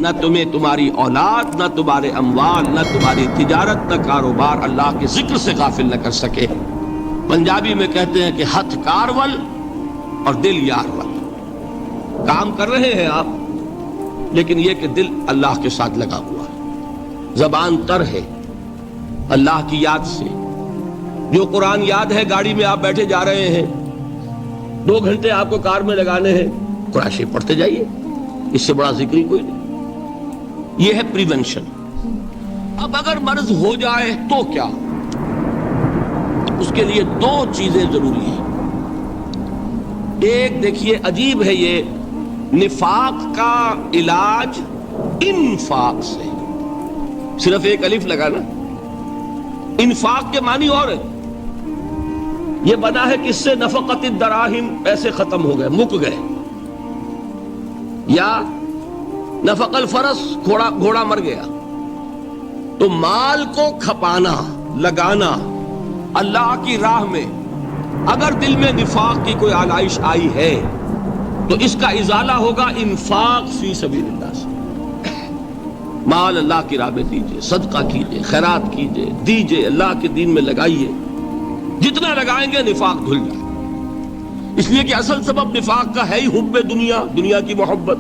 نہ تمہیں تمہاری اولاد، نہ تمہارے اموال، نہ تمہاری تجارت، نہ کاروبار اللہ کے ذکر سے غافل نہ کر سکے۔ پنجابی میں کہتے ہیں کہ ہتھ کارول اور دل یارول۔ کام کر رہے ہیں آپ، لیکن یہ کہ دل اللہ کے ساتھ لگا ہوا ہے، زبان تر ہے اللہ کی یاد سے۔ جو قرآن یاد ہے، گاڑی میں آپ بیٹھے جا رہے ہیں، 2 گھنٹے آپ کو کار میں لگانے ہیں، قرآن شریف پڑھتے جائیے، اس سے بڑا ذکر ہی کوئی نہیں۔ یہ ہے پریونشن۔ اب اگر مرض ہو جائے تو کیا؟ اس کے لیے 2 چیزیں ضروری ہیں۔ ایک دیکھیے، عجیب ہے یہ، نفاق کا علاج انفاق سے، صرف ایک الف لگا نا، انفاق کے معنی اور ہے۔ یہ بنا ہے کس سے؟ نفقت الدراہم، پیسے ختم ہو گئے، مک گئے، یا نفق الفرس، گھوڑا مر گیا۔ تو مال کو کھپانا، لگانا اللہ کی راہ میں، اگر دل میں نفاق کی کوئی آلائش آئی ہے تو اس کا ازالہ ہوگا انفاق فی سبیل اللہ سے۔ مال اللہ کی راہ میں دیجئے، صدقہ کیجئے، خیرات کیجئے، دیجئے، اللہ کے دین میں لگائیے۔ جتنا لگائیں گے نفاق دھل جائے، اس لیے کہ اصل سبب نفاق کا ہے ہی حب دنیا، دنیا کی محبت۔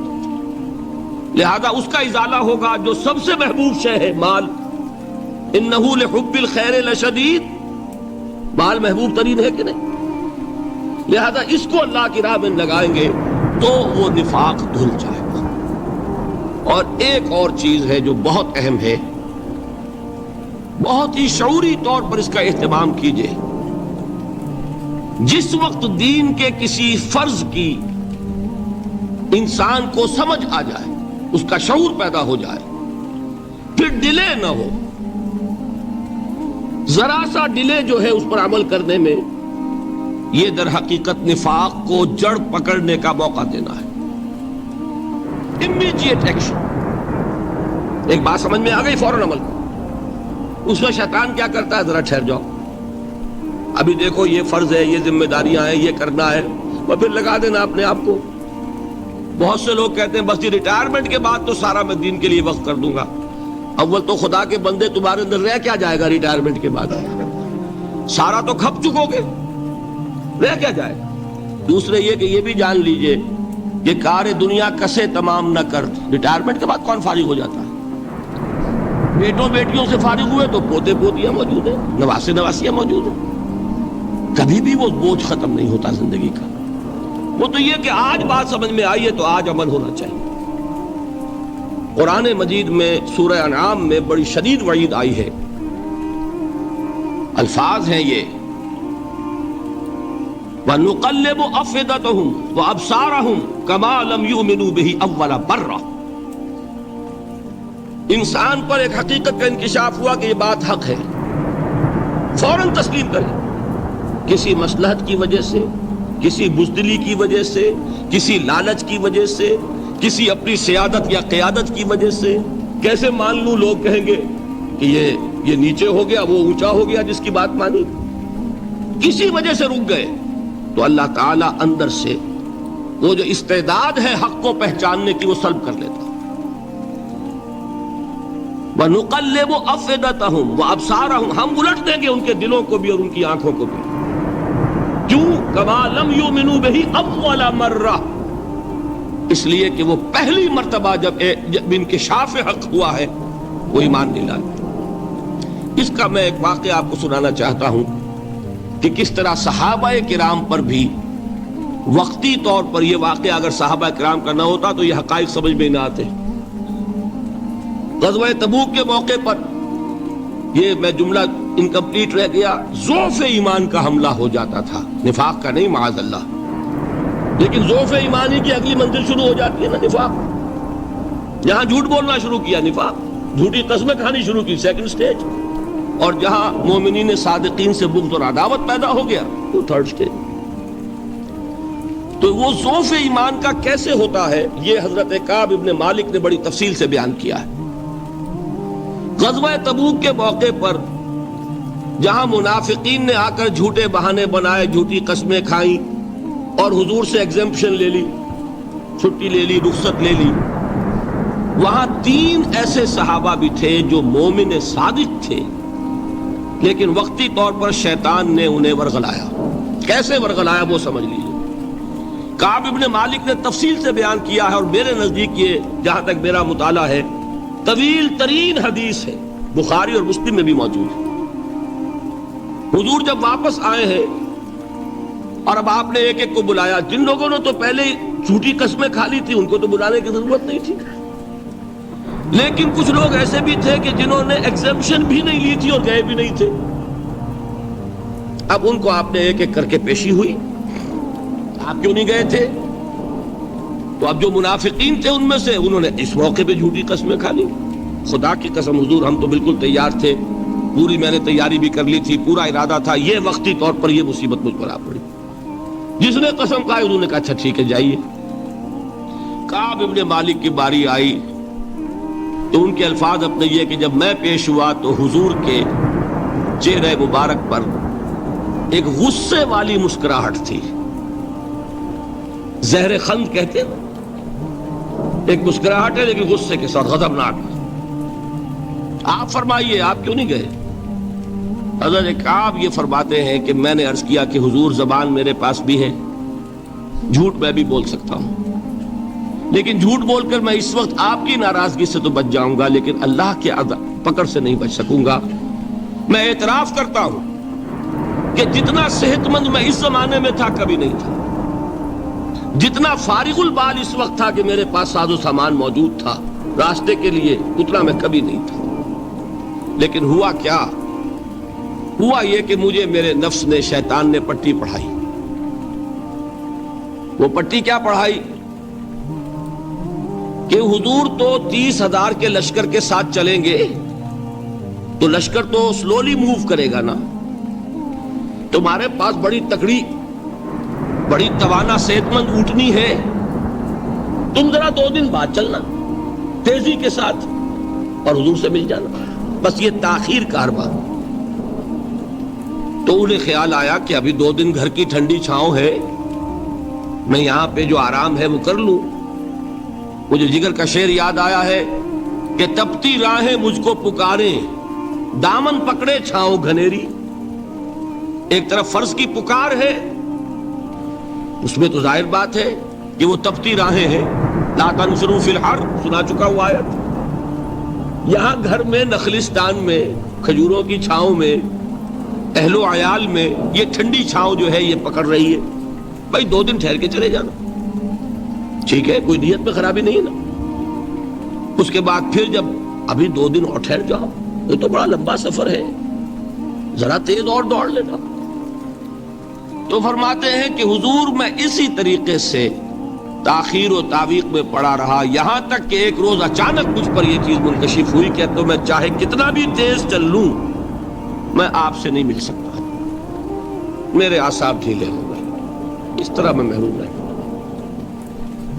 لہذا اس کا ازالہ ہوگا جو سب سے محبوب شے ہے، مال۔ انہ لحب الخیر لشدید، مال محبوب ترین ہے کہ نہیں؟ لہذا اس کو اللہ کی راہ میں لگائیں گے تو وہ نفاق دھل جائے گا۔ اور ایک اور چیز ہے جو بہت اہم ہے، بہت ہی شعوری طور پر اس کا اہتمام کیجئے۔ جس وقت دین کے کسی فرض کی انسان کو سمجھ آ جائے، اس کا شعور پیدا ہو جائے، پھر ڈیلے نہ ہو۔ ذرا سا ڈیلے جو ہے اس پر عمل کرنے میں، یہ در حقیقت نفاق کو جڑ پکڑنے کا موقع دینا ہے۔ امیڈیٹ ایکشن، ایک بات سمجھ میں آ گئی، فوراً عمل کرو۔ اس میں شیطان کیا کرتا ہے؟ ذرا ٹھہر جاؤ، ابھی دیکھو یہ فرض ہے، یہ ذمہ داریاں ہیں، یہ کرنا ہے، اور پھر لگا دینا اپنے آپ کو۔ بہت سے لوگ کہتے ہیں بس یہ ریٹائرمنٹ کے بعد تو سارا میں دین کے لیے وقت کر دوں گا۔ اول تو خدا کے بندے، تمہارے اندر رہ کیا جائے گا ریٹائرمنٹ کے بعد؟ سارا تو کھپ چکو گے، رہ کیا جائے گا؟ دوسرے یہ کہ یہ بھی جان لیجئے کہ کار دنیا کسے تمام نہ کر، ریٹائرمنٹ کے بعد کون فارغ ہو جاتا ہے؟ بیٹوں بیٹیوں سے فارغ ہوئے تو پوتے پوتیاں موجود ہیں، نواسے نواسیاں موجود ہیں، کبھی بھی وہ بوجھ ختم نہیں ہوتا زندگی کا۔ وہ تو یہ کہ آج بات سمجھ میں آئی ہے تو آج عمل ہونا چاہیے۔ قرآن مجید میں سورہ انعام میں بڑی شدید وعید آئی ہے، الفاظ ہیں یہ، وَنُقَلِّبُ أَفْئِدَتَهُمْ وَأَبْصَارَهُمْ كَمَا لَمْ يُؤْمِنُوا بِهِ أَوَّلَ مَرَّةٍ۔ انسان پر ایک حقیقت کا انکشاف ہوا کہ یہ بات حق ہے، فوراً تسلیم کرے، کسی مصلحت کی وجہ سے، کسی بزدلی کی وجہ سے، کسی لالچ کی وجہ سے، کسی اپنی سیادت یا قیادت کی وجہ سے۔ کیسے مان لوں؟ لوگ کہیں گے کہ یہ نیچے ہو گیا، وہ اونچا ہو گیا جس کی بات مانی، کسی وجہ سے رک گئے، تو اللہ تعالیٰ اندر سے وہ جو استعداد ہے حق کو پہچاننے کی وہ سلب کر لیتا۔ وَنُقَلِّبُ أَفْئِدَتَهُمْ وَأَبْصَارَهُمْ، ہم الٹ دیں گے ان کے دلوں کو بھی اور ان کی آنکھوں کو بھی۔ کیوں؟ كَمَا لَمْ يُؤْمِنُوا بِهِ أَوَّلَ مَرَّةٍ، اس لیے کہ وہ پہلی مرتبہ جب انکشاف حق ہوا ہے وہ ایمان نہیں لائے۔ اس کا میں ایک واقعہ آپ کو سنانا چاہتا ہوں کہ کس طرح صحابہ کرام پر بھی وقتی طور پر یہ واقعہ اگر صحابہ کرام کا نہ ہوتا تو یہ حقائق سمجھ میں نہ آتے۔ غزوہ تبوک کے موقع پر یہ میں جملہ انکمپلیٹ رہ گیا، ضعف ایمان کا حملہ ہو جاتا تھا، نفاق کا نہیں معاذ اللہ، لیکن ضعف ایمانی کی اگلی منزل شروع ہو جاتی ہے نا، نفاق۔ جہاں جھوٹ بولنا شروع کیا، نفاق، جھوٹی قسمیں کھانی شروع کی، سیکنڈ سٹیج، اور جہاں مومنین صادقین سے بغض اور عداوت پیدا ہو گیا، وہ تھرڈ سٹیج۔ تو وہ ضعف ایمان کا کیسے ہوتا ہے یہ حضرت کعب ابن مالک نے بڑی تفصیل سے بیان کیا ہے۔ غزوہ تبوک کے موقع پر جہاں منافقین نے آ کر جھوٹے بہانے بنائے، جھوٹی قسمیں کھائیں اور حضور سے ایگزمپشن لے لی، چھٹی لے لی، رخصت لے لی، وہاں 3 ایسے صحابہ بھی تھے جو مومن صادق تھے، لیکن وقتی طور پر شیطان نے انہیں ورغلایا۔ کیسے ورغلایا وہ سمجھ لیجیے۔ کعب ابن مالک نے تفصیل سے بیان کیا ہے، اور میرے نزدیک یہ جہاں تک میرا مطالعہ ہے طویل ترین حدیث ہے، بخاری اور مسلم میں بھی موجود ہے۔ حضور جب واپس آئے ہیں اور اب آپ نے ایک ایک کو بلایا، جن لوگوں نے تو پہلے جھوٹی قسمیں کھا لی تھی ان کو تو بلانے کی ضرورت نہیں تھی، لیکن کچھ لوگ ایسے بھی تھے کہ جنہوں نے ایگزمپشن بھی نہیں لی تھی اور گئے بھی نہیں تھے۔ اب ان کو آپ نے ایک ایک کر کے پیشی ہوئی، آپ کیوں نہیں گئے تھے؟ تو اب جو منافقین تھے ان میں سے انہوں نے اس موقع پہ جھوٹی قسمیں کھا لی۔ خدا کی قسم حضور ہم تو بالکل تیار تھے، پوری میں نے تیاری بھی کر لی تھی، پورا ارادہ تھا، یہ وقتی طور پر یہ مصیبت مجھ پر آ پڑی۔ جس نے قسم کھائی انہوں نے کہا اچھا ٹھیک ہے جائیے۔ کعب ابن مالک کی باری آئی تو ان کے الفاظ اپنے یہ کہ جب میں پیش ہوا تو حضور کے چہرے مبارک پر ایک غصے والی مسکراہٹ تھی، زہر خند کہتے ہیں، ایک مسکراہٹ ہے لیکن غصے کے ساتھ، غضبناک۔ آپ فرمائیے آپ کیوں نہیں گئے؟ حضرت کعب یہ فرماتے ہیں کہ میں نے عرض کیا کہ حضور زبان میرے پاس بھی ہے، جھوٹ میں بھی بول سکتا ہوں، لیکن جھوٹ بول کر میں اس وقت آپ کی ناراضگی سے تو بچ جاؤں گا لیکن اللہ کے پکڑ سے نہیں بچ سکوں گا۔ میں اعتراف کرتا ہوں کہ جتنا صحت مند میں اس زمانے میں تھا کبھی نہیں تھا، جتنا فارغ البال اس وقت تھا کہ میرے پاس ساز و سامان موجود تھا راستے کے لیے، اتنا میں کبھی نہیں تھا۔ لیکن ہوا کیا؟ ہوا یہ کہ مجھے میرے نفس نے، شیطان نے پٹی پڑھائی۔ وہ پٹی کیا پڑھائی؟ کہ حضور تو 30,000 کے لشکر کے ساتھ چلیں گے تو لشکر تو سلولی موو کرے گا نا، تمہارے پاس بڑی تکڑی، بڑی توانا صحت مند اونٹنی ہے، تم ذرا 2 دن بعد چلنا تیزی کے ساتھ اور حضور سے مل جانا، بس یہ تاخیر کا اربا۔ تو انہیں خیال آیا کہ ابھی 2 دن گھر کی ٹھنڈی چھاؤں ہے، میں یہاں پہ جو آرام ہے وہ کر لوں۔ مجھے جگر کا شعر یاد آیا ہے کہ تپتی راہیں مجھ کو پکاریں، دامن پکڑے چھاؤں گھنیری۔ ایک طرف فرض کی پکار ہے، اس میں تو ظاہر بات ہے کہ وہ تپتی راہیں ہیں، لا تنفروا فی الحر سنا چکا ہوا آیت۔ یہاں گھر میں، نخلستان میں، کھجوروں کی چھاؤں میں، اہل و عیال میں یہ ٹھنڈی چھاؤں جو ہے یہ پکڑ رہی ہے، بھائی 2 دن ٹھہر کے چلے جانا، ٹھیک ہے، کوئی نیت میں خرابی نہیں ہے نا۔ اس کے بعد پھر جب ابھی 2 دن اور ٹھہر جاؤ، یہ تو بڑا لمبا سفر ہے، ذرا تیز اور دوڑ لینا۔ تو فرماتے ہیں کہ حضور میں اسی طریقے سے تاخیر و تعویق میں پڑا رہا، یہاں تک کہ ایک روز اچانک مجھ پر یہ چیز منکشف ہوئی کہ تو میں چاہے کتنا بھی تیز چل لوں میں آپ سے نہیں مل سکتا، میرے اعصاب ڈھیلے ہو گئے، اس طرح میں محروم رہ گیا۔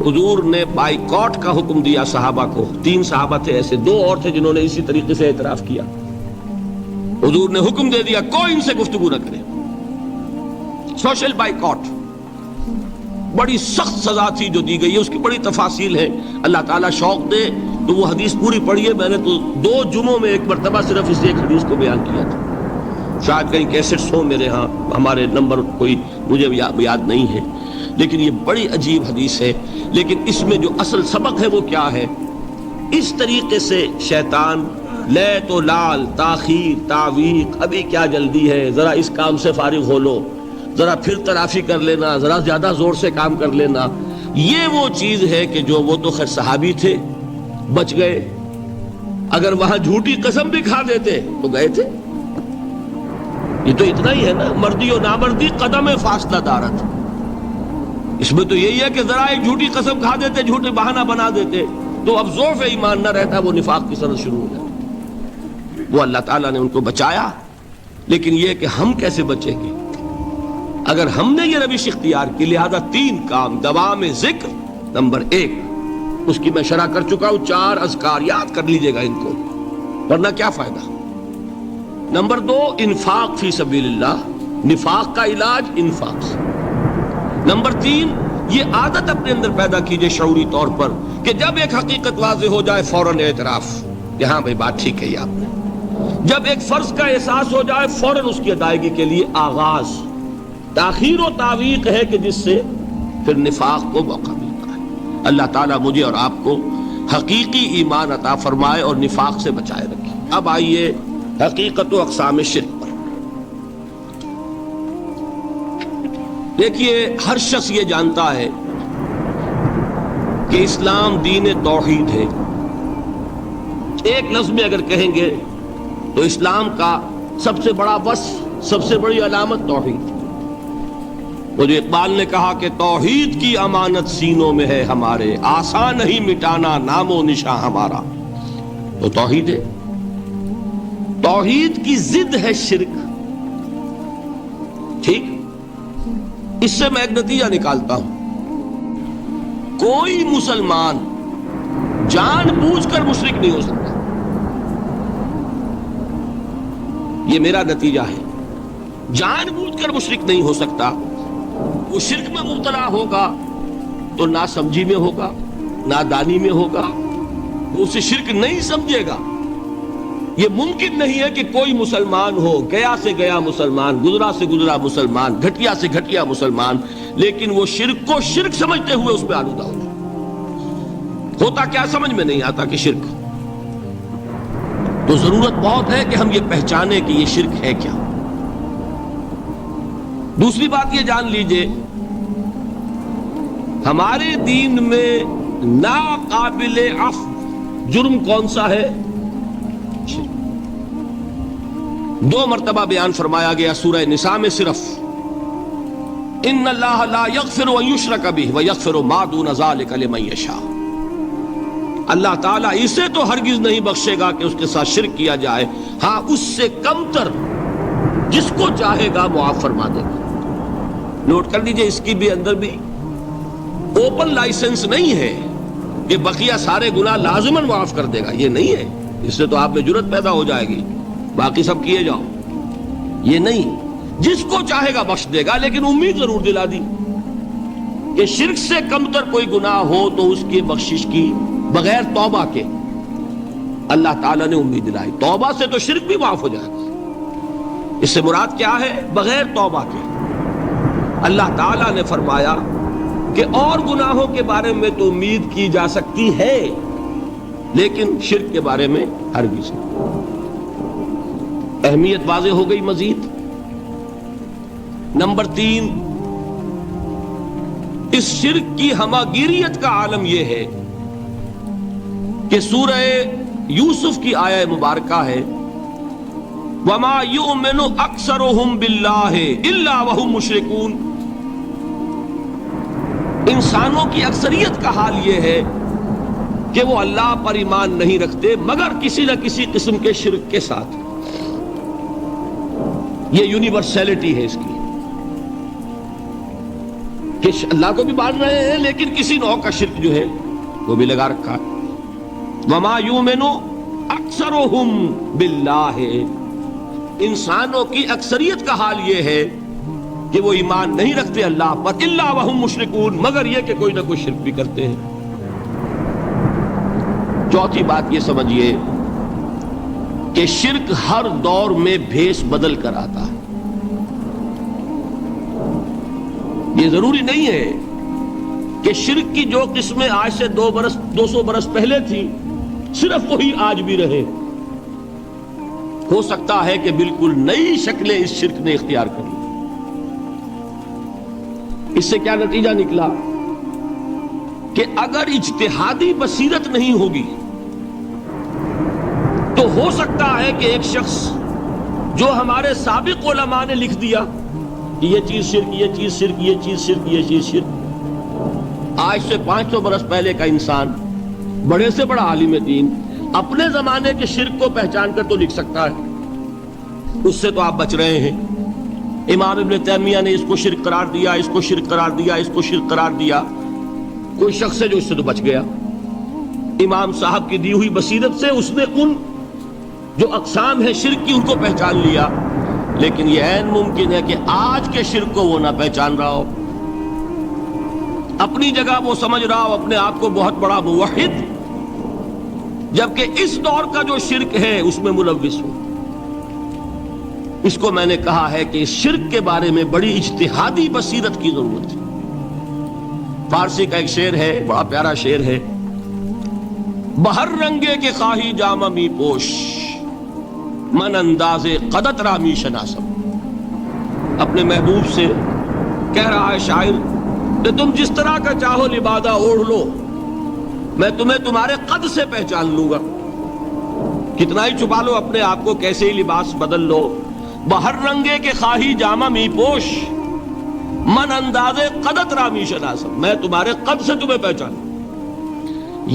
حضور نے بائیکاٹ کا حکم دیا صحابہ کو، 3 صحابہ تھے ایسے، 2 اور تھے جنہوں نے اسی طریقے سے اعتراف کیا۔ حضور نے حکم دے دیا کوئی ان سے گفتگو نہ کرے، سوشل بائیکاٹ۔ بڑی سخت سزا تھی جو دی گئی ہے، اس کی بڑی تفاصیل ہے، اللہ تعالیٰ شوق دے تو وہ حدیث پوری پڑھیے، میں نے تو 2 جمعوں میں ایک مرتبہ صرف اس ایک حدیث کو بیان کیا تھا، شاید کہیں کیسٹس ہوں میرے ہاں، ہمارے نمبر کوئی مجھے یاد نہیں ہے، لیکن یہ بڑی عجیب حدیث ہے۔ لیکن اس میں جو اصل سبق ہے وہ کیا ہے؟ اس طریقے سے شیطان لے تو لال، تاخیر، تعویق، ابھی کیا جلدی ہے، ذرا اس کام سے فارغ ہو لو، ذرا پھر تلافی کر لینا، ذرا زیادہ زور سے کام کر لینا، یہ وہ چیز ہے کہ جو وہ تو خیر صحابی تھے بچ گئے، اگر وہاں جھوٹی قسم بھی کھا دیتے تو گئے تھے۔ یہ تو اتنا ہی ہے نا، مردی و نامردی قدم فاصلہ دارت، اس میں تو یہی ہے کہ ذرا ایک جھوٹی قسم کھا دیتے، جھوٹے بہانہ بنا دیتے تو اب ضعف ایمان نہ رہتا، وہ نفاق کی سرحد شروع ہو جاتی۔ وہ اللہ تعالیٰ نے ان کو بچایا، لیکن یہ کہ ہم کیسے بچیں گے اگر ہم نے یہ روش اختیار کی؟ لہذا 3 کام، دوام ذکر نمبر 1، اس کی میں شرح کر چکا ہوں، 4 اذکار یاد کر لیجئے گا ان کو، ورنہ کیا فائدہ۔ نمبر 2 انفاق فی سبیل اللہ، نفاق کا علاج انفاق سے۔ نمبر 3 یہ عادت اپنے اندر پیدا کیجئے شعوری طور پر کہ جب ایک حقیقت واضح ہو جائے فوراً اعتراف کہ ہاں بھائی بات ٹھیک کہی آپ نے. جب ایک فرض کا احساس ہو جائے فوراً اس کی ادائیگی کے لیے آغاز. تاخیر و تعویق ہے کہ جس سے پھر نفاق کو موقع ملتا ہے. اللہ تعالیٰ مجھے اور آپ کو حقیقی ایمان عطا فرمائے اور نفاق سے بچائے رکھے. اب آئیے حقیقت و اقسام شرک پر. دیکھیے ہر شخص یہ جانتا ہے کہ اسلام دین توحید ہے. ایک لفظ میں اگر کہیں گے تو اسلام کا سب سے بڑا وصف، سب سے بڑی علامت توحید. وہ جو اقبال نے کہا کہ توحید کی امانت سینوں میں ہے ہمارے، آسان نہیں مٹانا نام و نشاں ہمارا. تو توحید ہے. توحید کی ضد ہے شرک. ٹھیک، اس سے میں ایک نتیجہ نکالتا ہوں. کوئی مسلمان جان بوجھ کر مشرک نہیں ہو سکتا. یہ میرا نتیجہ ہے. جان بوجھ کر مشرک نہیں ہو سکتا. وہ شرک میں مبتلا ہوگا تو ناسمجھی میں ہوگا، نادانی میں ہوگا، وہ اسے شرک نہیں سمجھے گا. یہ ممکن نہیں ہے کہ کوئی مسلمان ہو، گیا سے گیا مسلمان، گزرا سے گزرا مسلمان، گھٹیا سے گھٹیا مسلمان، لیکن وہ شرک کو شرک سمجھتے ہوئے اس پہ آلودہ ہو. ہوتا کیا سمجھ میں نہیں آتا کہ شرک. تو ضرورت بہت ہے کہ ہم یہ پہچانیں کہ یہ شرک ہے کیا. دوسری بات یہ جان لیجئے، ہمارے دین میں ناقابل عفو جرم کون سا ہے؟ دو مرتبہ بیان فرمایا گیا سورہ نساء میں صرف. ان اللہ لا یغفر ان یشرک بہ ویغفر ما دون ذلک لمن یشاء. اللہ تعالیٰ اسے تو ہرگز نہیں بخشے گا کہ اس کے ساتھ شرک کیا جائے، ہاں اس سے کم تر جس کو چاہے گا معاف فرما دے گا. نوٹ کر لیجئے، اس کی بھی اندر بھی اوپن لائسنس نہیں ہے کہ بقیہ سارے گناہ لازماً معاف کر دے گا. یہ نہیں ہے. اس سے تو آپ میں جرت پیدا ہو جائے گی باقی سب کیے جاؤ. یہ نہیں، جس کو چاہے گا بخش دے گا، لیکن امید ضرور دلا دی کہ شرک سے کم تر کوئی گناہ ہو تو اس کی بخشش کی بغیر توبہ کے. اللہ تعالیٰ نے امید دلائی توبہ سے تو شرک بھی معاف ہو جائے گا. اس سے مراد کیا ہے؟ بغیر توبہ کے. اللہ تعالیٰ نے فرمایا کہ اور گناہوں کے بارے میں تو امید کی جا سکتی ہے لیکن شرک کے بارے میں ہرگز نہیں. اہمیت واضح ہو گئی. مزید نمبر 3، اس شرک کی ہماگیریت کا عالم یہ ہے کہ سورہ یوسف کی آیہ مبارکہ ہے وَمَا يُؤْمِنُ أَكْثَرُهُمْ بِاللَّهِ إِلَّا وَهُمْ مُشْرِكُونَ. انسانوں کی اکثریت کا حال یہ ہے کہ وہ اللہ پر ایمان نہیں رکھتے مگر کسی نہ کسی قسم کے شرک کے ساتھ. یہ یونیورسلٹی ہے اس کی کہ اللہ کو بھی مان رہے ہیں لیکن کسی نوع کا شرک جو ہے وہ بھی لگا رکھا ہے. وَمَا يُؤْمِنُ أَكْثَرُهُمْ بِاللَّهِ. انسانوں کی اکثریت کا حال یہ ہے کہ وہ ایمان نہیں رکھتے اللہ پر الا وہم مشرکون، مگر یہ کہ کوئی نہ کوئی شرک بھی کرتے ہیں. چوتھی بات یہ سمجھیے کہ شرک ہر دور میں بھیس بدل کر آتا ہے. یہ ضروری نہیں ہے کہ شرک کی جو قسمیں آج سے 200 برس پہلے تھیں صرف وہی آج بھی رہے. ہو سکتا ہے کہ بالکل نئی شکلیں اس شرک نے اختیار کر لی. اس سے کیا نتیجہ نکلا کہ اگر اجتہادی بصیرت نہیں ہوگی تو ہو سکتا ہے کہ ایک شخص جو ہمارے سابق علماء نے لکھ دیا کہ یہ چیز شرک، یہ چیز شرک، یہ چیز شرک، یہ چیز شرک، آج سے 500 برس پہلے کا انسان بڑے سے بڑا عالم دین اپنے زمانے کے شرک کو پہچان کر تو لکھ سکتا ہے. اس سے تو آپ بچ رہے ہیں. امام ابن تیمیہ نے اس کو شرک قرار دیا، اس کو شرک قرار دیا، اس کو شرک قرار دیا. کوئی شخص ہے جو اس سے تو بچ گیا. امام صاحب کی دی ہوئی بصیرت سے اس نے ان جو اقسام ہے شرک کی ان کو پہچان لیا، لیکن یہ عین ممکن ہے کہ آج کے شرک کو وہ نہ پہچان رہا ہو. اپنی جگہ وہ سمجھ رہا ہو اپنے آپ کو بہت بڑا موحد، جبکہ اس دور کا جو شرک ہے اس میں ملوث ہو۔ اس کو میں نے کہا ہے کہ اس شرک کے بارے میں بڑی اجتہادی بصیرت کی ضرورت ہے۔ فارسی کا ایک شعر ہے، بڑا پیارا شعر ہے، بہر رنگے کے خواہی جامہ می پوش، من انداز قدت رامی شناسم۔ اپنے محبوب سے کہہ رہا ہے شاعر کہ تم جس طرح کا چاہو لبادہ اوڑھ لو، میں تمہیں تمہارے قد سے پہچان لوں گا۔ کتنا ہی چھپا لو اپنے آپ کو، کیسے ہی لباس بدل لو، بہر رنگے کے خواہی جامہ می پوش، من انداز قدت رامی شناسم، میں تمہارے قد سے تمہیں پہچان۔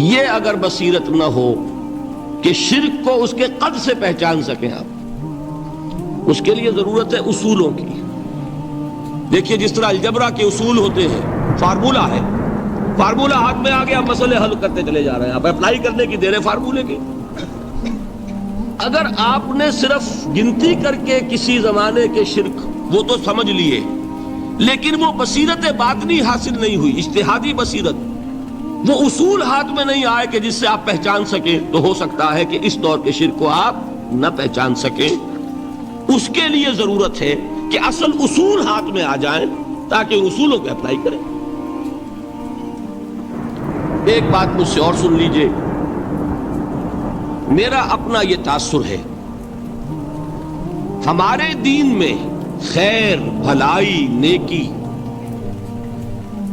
یہ اگر بصیرت نہ ہو کہ شرک کو اس کے قد سے پہچان سکیں آپ، اس کے لیے ضرورت ہے اصولوں کی۔ دیکھیے جس طرح الجبرا کے اصول ہوتے ہیں، فارمولہ ہے، فارمولہ ہاتھ میں آ گیا، مسئلے حل کرتے چلے جا رہے ہیں، آپ اپلائی کرنے کی دیر ہے فارمولے کی۔ اگر آپ نے صرف گنتی کر کے کسی زمانے کے شرک وہ تو سمجھ لیے، لیکن وہ بصیرت باطنی حاصل نہیں ہوئی، اجتہادی بصیرت، وہ اصول ہاتھ میں نہیں آئے کہ جس سے آپ پہچان سکیں، تو ہو سکتا ہے کہ اس دور کے شرک کو آپ نہ پہچان سکیں۔ اس کے لیے ضرورت ہے کہ اصل اصول ہاتھ میں آ جائیں تاکہ ان اصولوں کو اپلائی کریں۔ ایک بات مجھ سے اور سن لیجئے، میرا اپنا یہ تاثر ہے، ہمارے دین میں خیر، بھلائی، نیکی،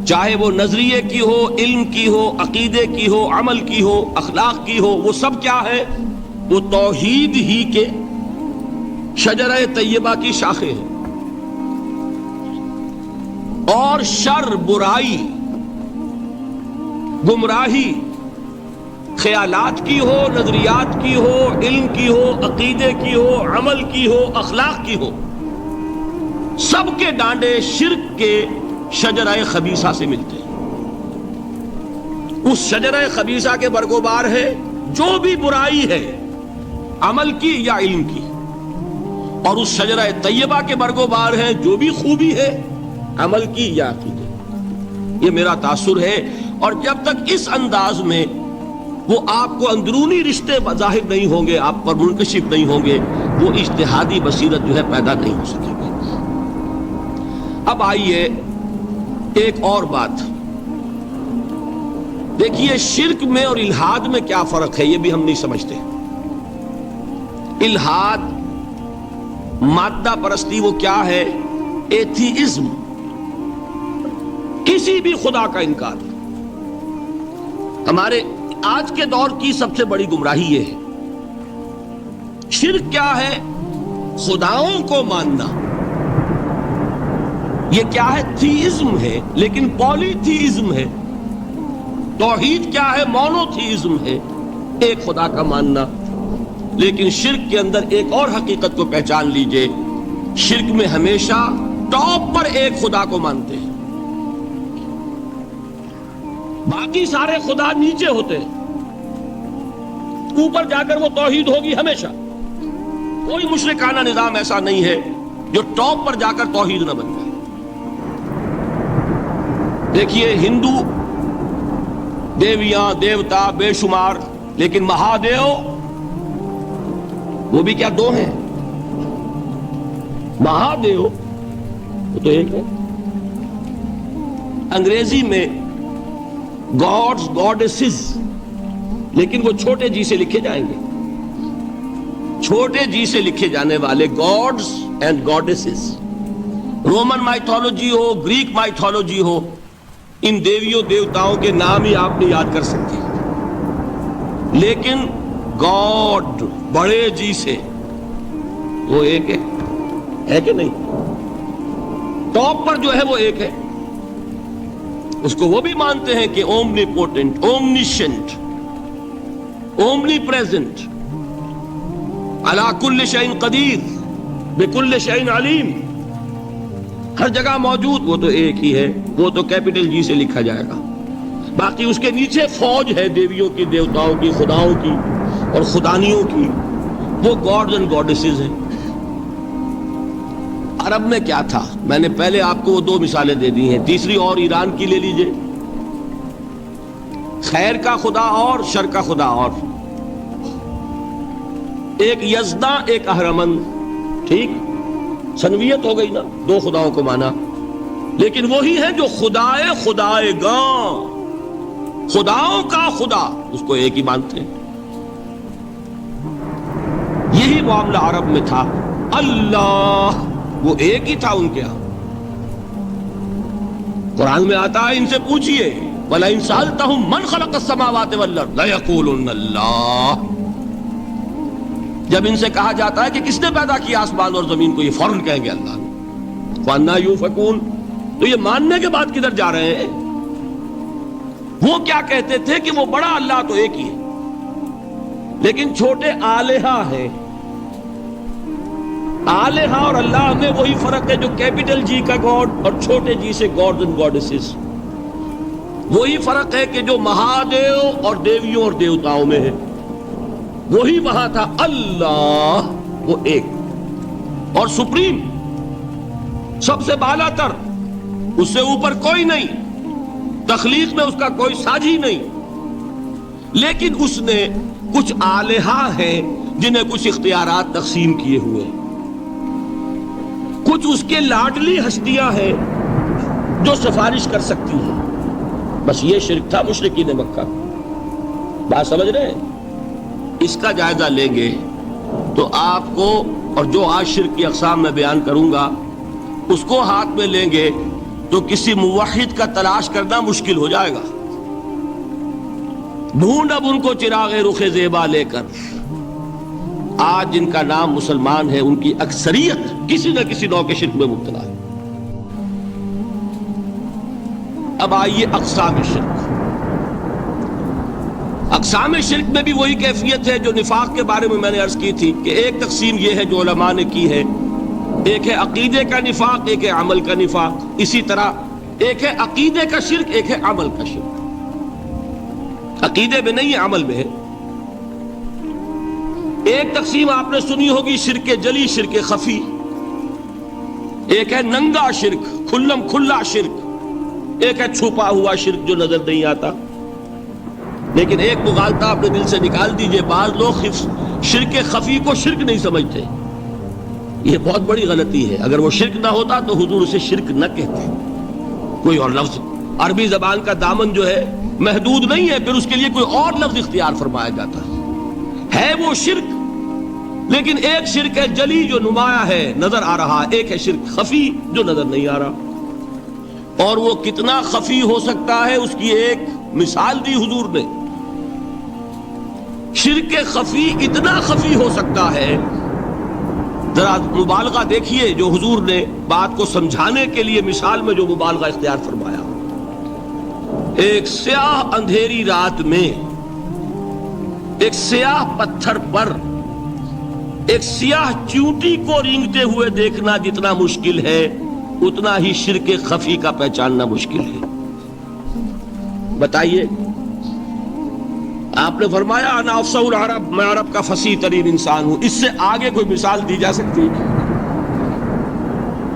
چاہے وہ نظریے کی ہو، علم کی ہو، عقیدے کی ہو، عمل کی ہو، اخلاق کی ہو، وہ سب کیا ہے؟ وہ توحید ہی کے شجرہ طیبہ کی شاخیں ہیں۔ اور شر، برائی، گمراہی، خیالات کی ہو، نظریات کی ہو، علم کی ہو، عقیدے کی ہو، عمل کی ہو، اخلاق کی ہو، سب کے ڈانڈے شرک کے شجرہ خبیثہ سے ملتے ہیں۔ اس شجرہ خبیثہ کے برگوبار ہے جو بھی برائی ہے، عمل کی یا علم کی، اور اس شجرہ طیبہ کے برگوبار ہے جو بھی خوبی ہے، عمل کی یا عقیدے۔ یہ میرا تاثر ہے، اور جب تک اس انداز میں وہ آپ کو اندرونی رشتے ظاہر نہیں ہوں گے، آپ پر منکشف نہیں ہوں گے، وہ اجتہادی بصیرت جو ہے پیدا نہیں ہو سکے گی۔ اب آئیے ایک اور بات دیکھیے، شرک میں اور الحاد میں کیا فرق ہے، یہ بھی ہم نہیں سمجھتے۔ الحاد، مادہ پرستی، وہ کیا ہے؟ ایتھیزم، کسی بھی خدا کا انکار۔ ہمارے آج کے دور کی سب سے بڑی گمراہی یہ ہے۔ شرک کیا ہے؟ خداؤں کو ماننا۔ یہ کیا ہے؟ تھیزم ہے، لیکن پولی تھیزم ہے۔ توحید کیا ہے؟ مونو تھیزم ہے، ایک خدا کا ماننا۔ لیکن شرک کے اندر ایک اور حقیقت کو پہچان لیجئے، شرک میں ہمیشہ ٹاپ پر ایک خدا کو مانتے ہیں، باقی سارے خدا نیچے ہوتے ہیں، اوپر جا کر وہ توحید ہوگی ہمیشہ۔ کوئی مشرکانہ نظام ایسا نہیں ہے جو ٹاپ پر جا کر توحید نہ بن جائے۔ دیکھیے ہندو دیویاں، دیوتا بے شمار، لیکن مہادیو وہ بھی کیا دو ہیں؟ مہادیو وہ تو ایک ہے۔ انگریزی میں گاڈز، گاڈیسز، لیکن وہ چھوٹے جی سے لکھے جائیں گے، چھوٹے جی سے لکھے جانے والے gods and goddesses. Roman mythology ہو، گریک مائتھولوجی ہو، ان دیویوں دیوتاؤں کے نام ہی آپ نے یاد کر سکتے، لیکن گاڈ بڑے جی سے وہ ایک ہے کہ نہیں؟ ٹاپ پر جو ہے وہ ایک ہے، اس کو وہ بھی مانتے ہیں کہ اومنی پوٹنٹ، اومنیشنٹ، اومنی پریزنٹ، علی کل شیء قدیر، بکل شیء علیم، ہر جگہ موجود، وہ تو ایک ہی ہے، وہ تو کیپٹل جی سے لکھا جائے گا۔ باقی اس کے نیچے فوج ہے دیویوں کی، دیوتاؤں کی، خداؤں کی اور خدانیوں کی، وہ گاڈز اینڈ گاڈیسز ہیں۔ عرب میں کیا تھا؟ میں نے پہلے آپ کو وہ دو مثالیں دے دی ہیں، تیسری اور ایران کی لے لیجئے۔ خیر کا خدا اور شر کا خدا اور، ایک یزداں ایک اہرمن، ٹھیک سنویت ہو گئی نا، دو خداؤں کو مانا، لیکن وہی ہے جو خدائے خدائے گاں، خداؤں کا خدا، اس کو ایک ہی مانتے ہیں۔ یہی معاملہ عرب میں تھا، اللہ وہ ایک ہی تھا ان کے ہاں۔ قرآن میں آتا ہے ان سے پوچھئے وَلَئِن سَأَلْتَهُم مَّنْ خَلَقَ السَّمَاوَاتِ وَالْأَرْضَ لَيَقُولُنَّ اللَّهُ، جب ان سے کہا جاتا ہے کہ کس نے پیدا کیا آسمان اور زمین کو، یہ فوراً کہیں گے اللہ نے۔ وَأَنَّىٰ يُؤْفَكُونَ، تو یہ ماننے کے بعد کدھر جا رہے ہیں؟ وہ کیا کہتے تھے کہ وہ بڑا اللہ تو ایک ہی ہے، لیکن چھوٹے آلہہ ہیں۔ آلہہ اور اللہ میں وہی فرق ہے جو کیپٹل جی کا گاڈ اور چھوٹے جی سے گاڈز اینڈ گاڈیسز، وہی فرق ہے کہ جو مہادیو اور دیویوں اور دیوتاؤں میں ہے، وہی وہاں تھا۔ اللہ وہ ایک اور سپریم، سب سے بالا تر، اس سے اوپر کوئی نہیں، تخلیق میں اس کا کوئی ساجی نہیں، لیکن اس نے کچھ آلہہ ہیں جنہیں کچھ اختیارات تقسیم کیے ہوئے، کچھ اس کے لاڈلی ہستیاں ہیں جو سفارش کر سکتی ہیں۔ بس یہ شرک تھا مشرکین مکہ۔ بات سمجھ رہے ہیں؟ اس کا جائزہ لیں گے تو آپ کو، اور جو آج شرک کی اقسام میں بیان کروں گا اس کو ہاتھ میں لیں گے تو کسی موحد کا تلاش کرنا مشکل ہو جائے گا۔ ڈھونڈ اب ان کو چراغ رخ زیبا لے کر، آج جن کا نام مسلمان ہے ان کی اکثریت کسی نہ کسی نوع کے شرک میں مبتلا ہے۔ اب آئیے اقسام شرک۔ اقسام شرک میں بھی وہی کیفیت ہے جو نفاق کے بارے میں نے عرض کی تھی کہ ایک تقسیم یہ ہے جو علماء نے کی ہے، ایک ہے عقیدے کا نفاق، ایک ہے عمل کا نفاق۔ اسی طرح ایک ہے عقیدے کا شرک، ایک ہے عمل کا شرک۔ عقیدے میں نہیں ہے، عمل میں ہے۔ ایک تقسیم آپ نے سنی ہوگی شرک جلی، شرک خفی۔ ایک ہے ننگا شرک، کھلم کھلا شرک۔ ایک ہے چھپا ہوا شرک جو نظر نہیں آتا۔ لیکن ایک مغالطہ اپنے دل سے نکال دیجئے، بعض لوگ شرک خفی کو شرک نہیں سمجھتے، یہ بہت بڑی غلطی ہے۔ اگر وہ شرک نہ ہوتا تو حضور اسے شرک نہ کہتے، کوئی اور لفظ۔ عربی زبان کا دامن جو ہے محدود نہیں ہے، پھر اس کے لیے کوئی اور لفظ اختیار فرمایا جاتا ہے وہ شرک۔ لیکن ایک شرک ہے جلی جو نمایاں ہے، نظر آ رہا، ایک ہے شرک خفی جو نظر نہیں آ رہا۔ اور وہ کتنا خفی ہو سکتا ہے اس کی ایک مثال دی حضور نے۔ شرک خفی اتنا خفی ہو سکتا ہے، ذرا مبالغہ دیکھیے جو حضور نے بات کو سمجھانے کے لیے مثال میں جو مبالغہ اختیار فرمایا۔ ایک سیاہ اندھیری رات میں ایک سیاہ پتھر پر ایک سیاہ چیونٹی کو رینگتے ہوئے دیکھنا جتنا مشکل ہے، اتنا ہی شرک خفی کا پہچاننا مشکل ہے۔ بتائیے، آپ نے فرمایا انا افصح العرب، میں عرب کا فصیح ترین انسان ہوں، اس سے آگے کوئی مثال دی جا سکتی؟